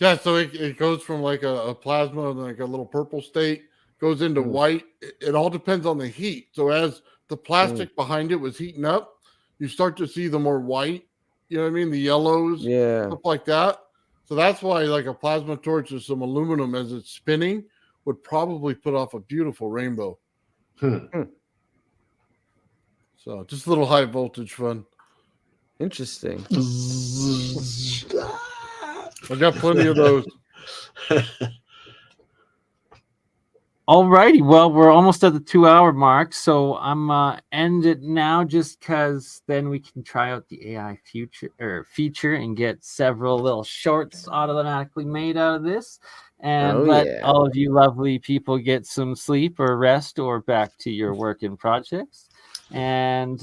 Yeah, so it goes from like a plasma, like a little purple state, goes into white. It all depends on the heat. So as the plastic behind it was heating up, you start to see the more white, you know what I mean? The yellows, stuff like that. So that's why like a plasma torch with some aluminum as it's spinning would probably put off a beautiful rainbow. So just a little high voltage fun. Interesting. I got plenty of those. All righty. Well, we're almost at the 2-hour mark, so I'm end it now just because then we can try out the AI feature and get several little shorts automatically made out of this, and let all of you lovely people get some sleep or rest or back to your work and projects. And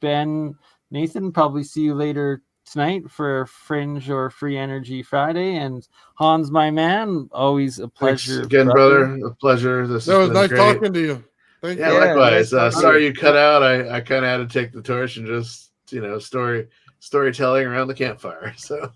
Ben, Nathan, probably see you later tonight for Fringe or Free Energy Friday. And Hans, my man, always a pleasure. Thanks again, brother. A pleasure. This was nice talking to you. Thank you. Likewise. Sorry you cut out. I kind of had to take the torch and just storytelling around the campfire. So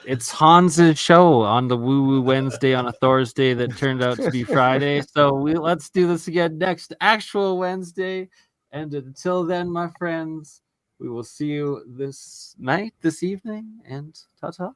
it's Hans's show on the Woo Woo Wednesday on a Thursday that turned out to be Friday. So let's do this again next actual Wednesday. And until then, my friends, we will see you this evening, and ta-ta.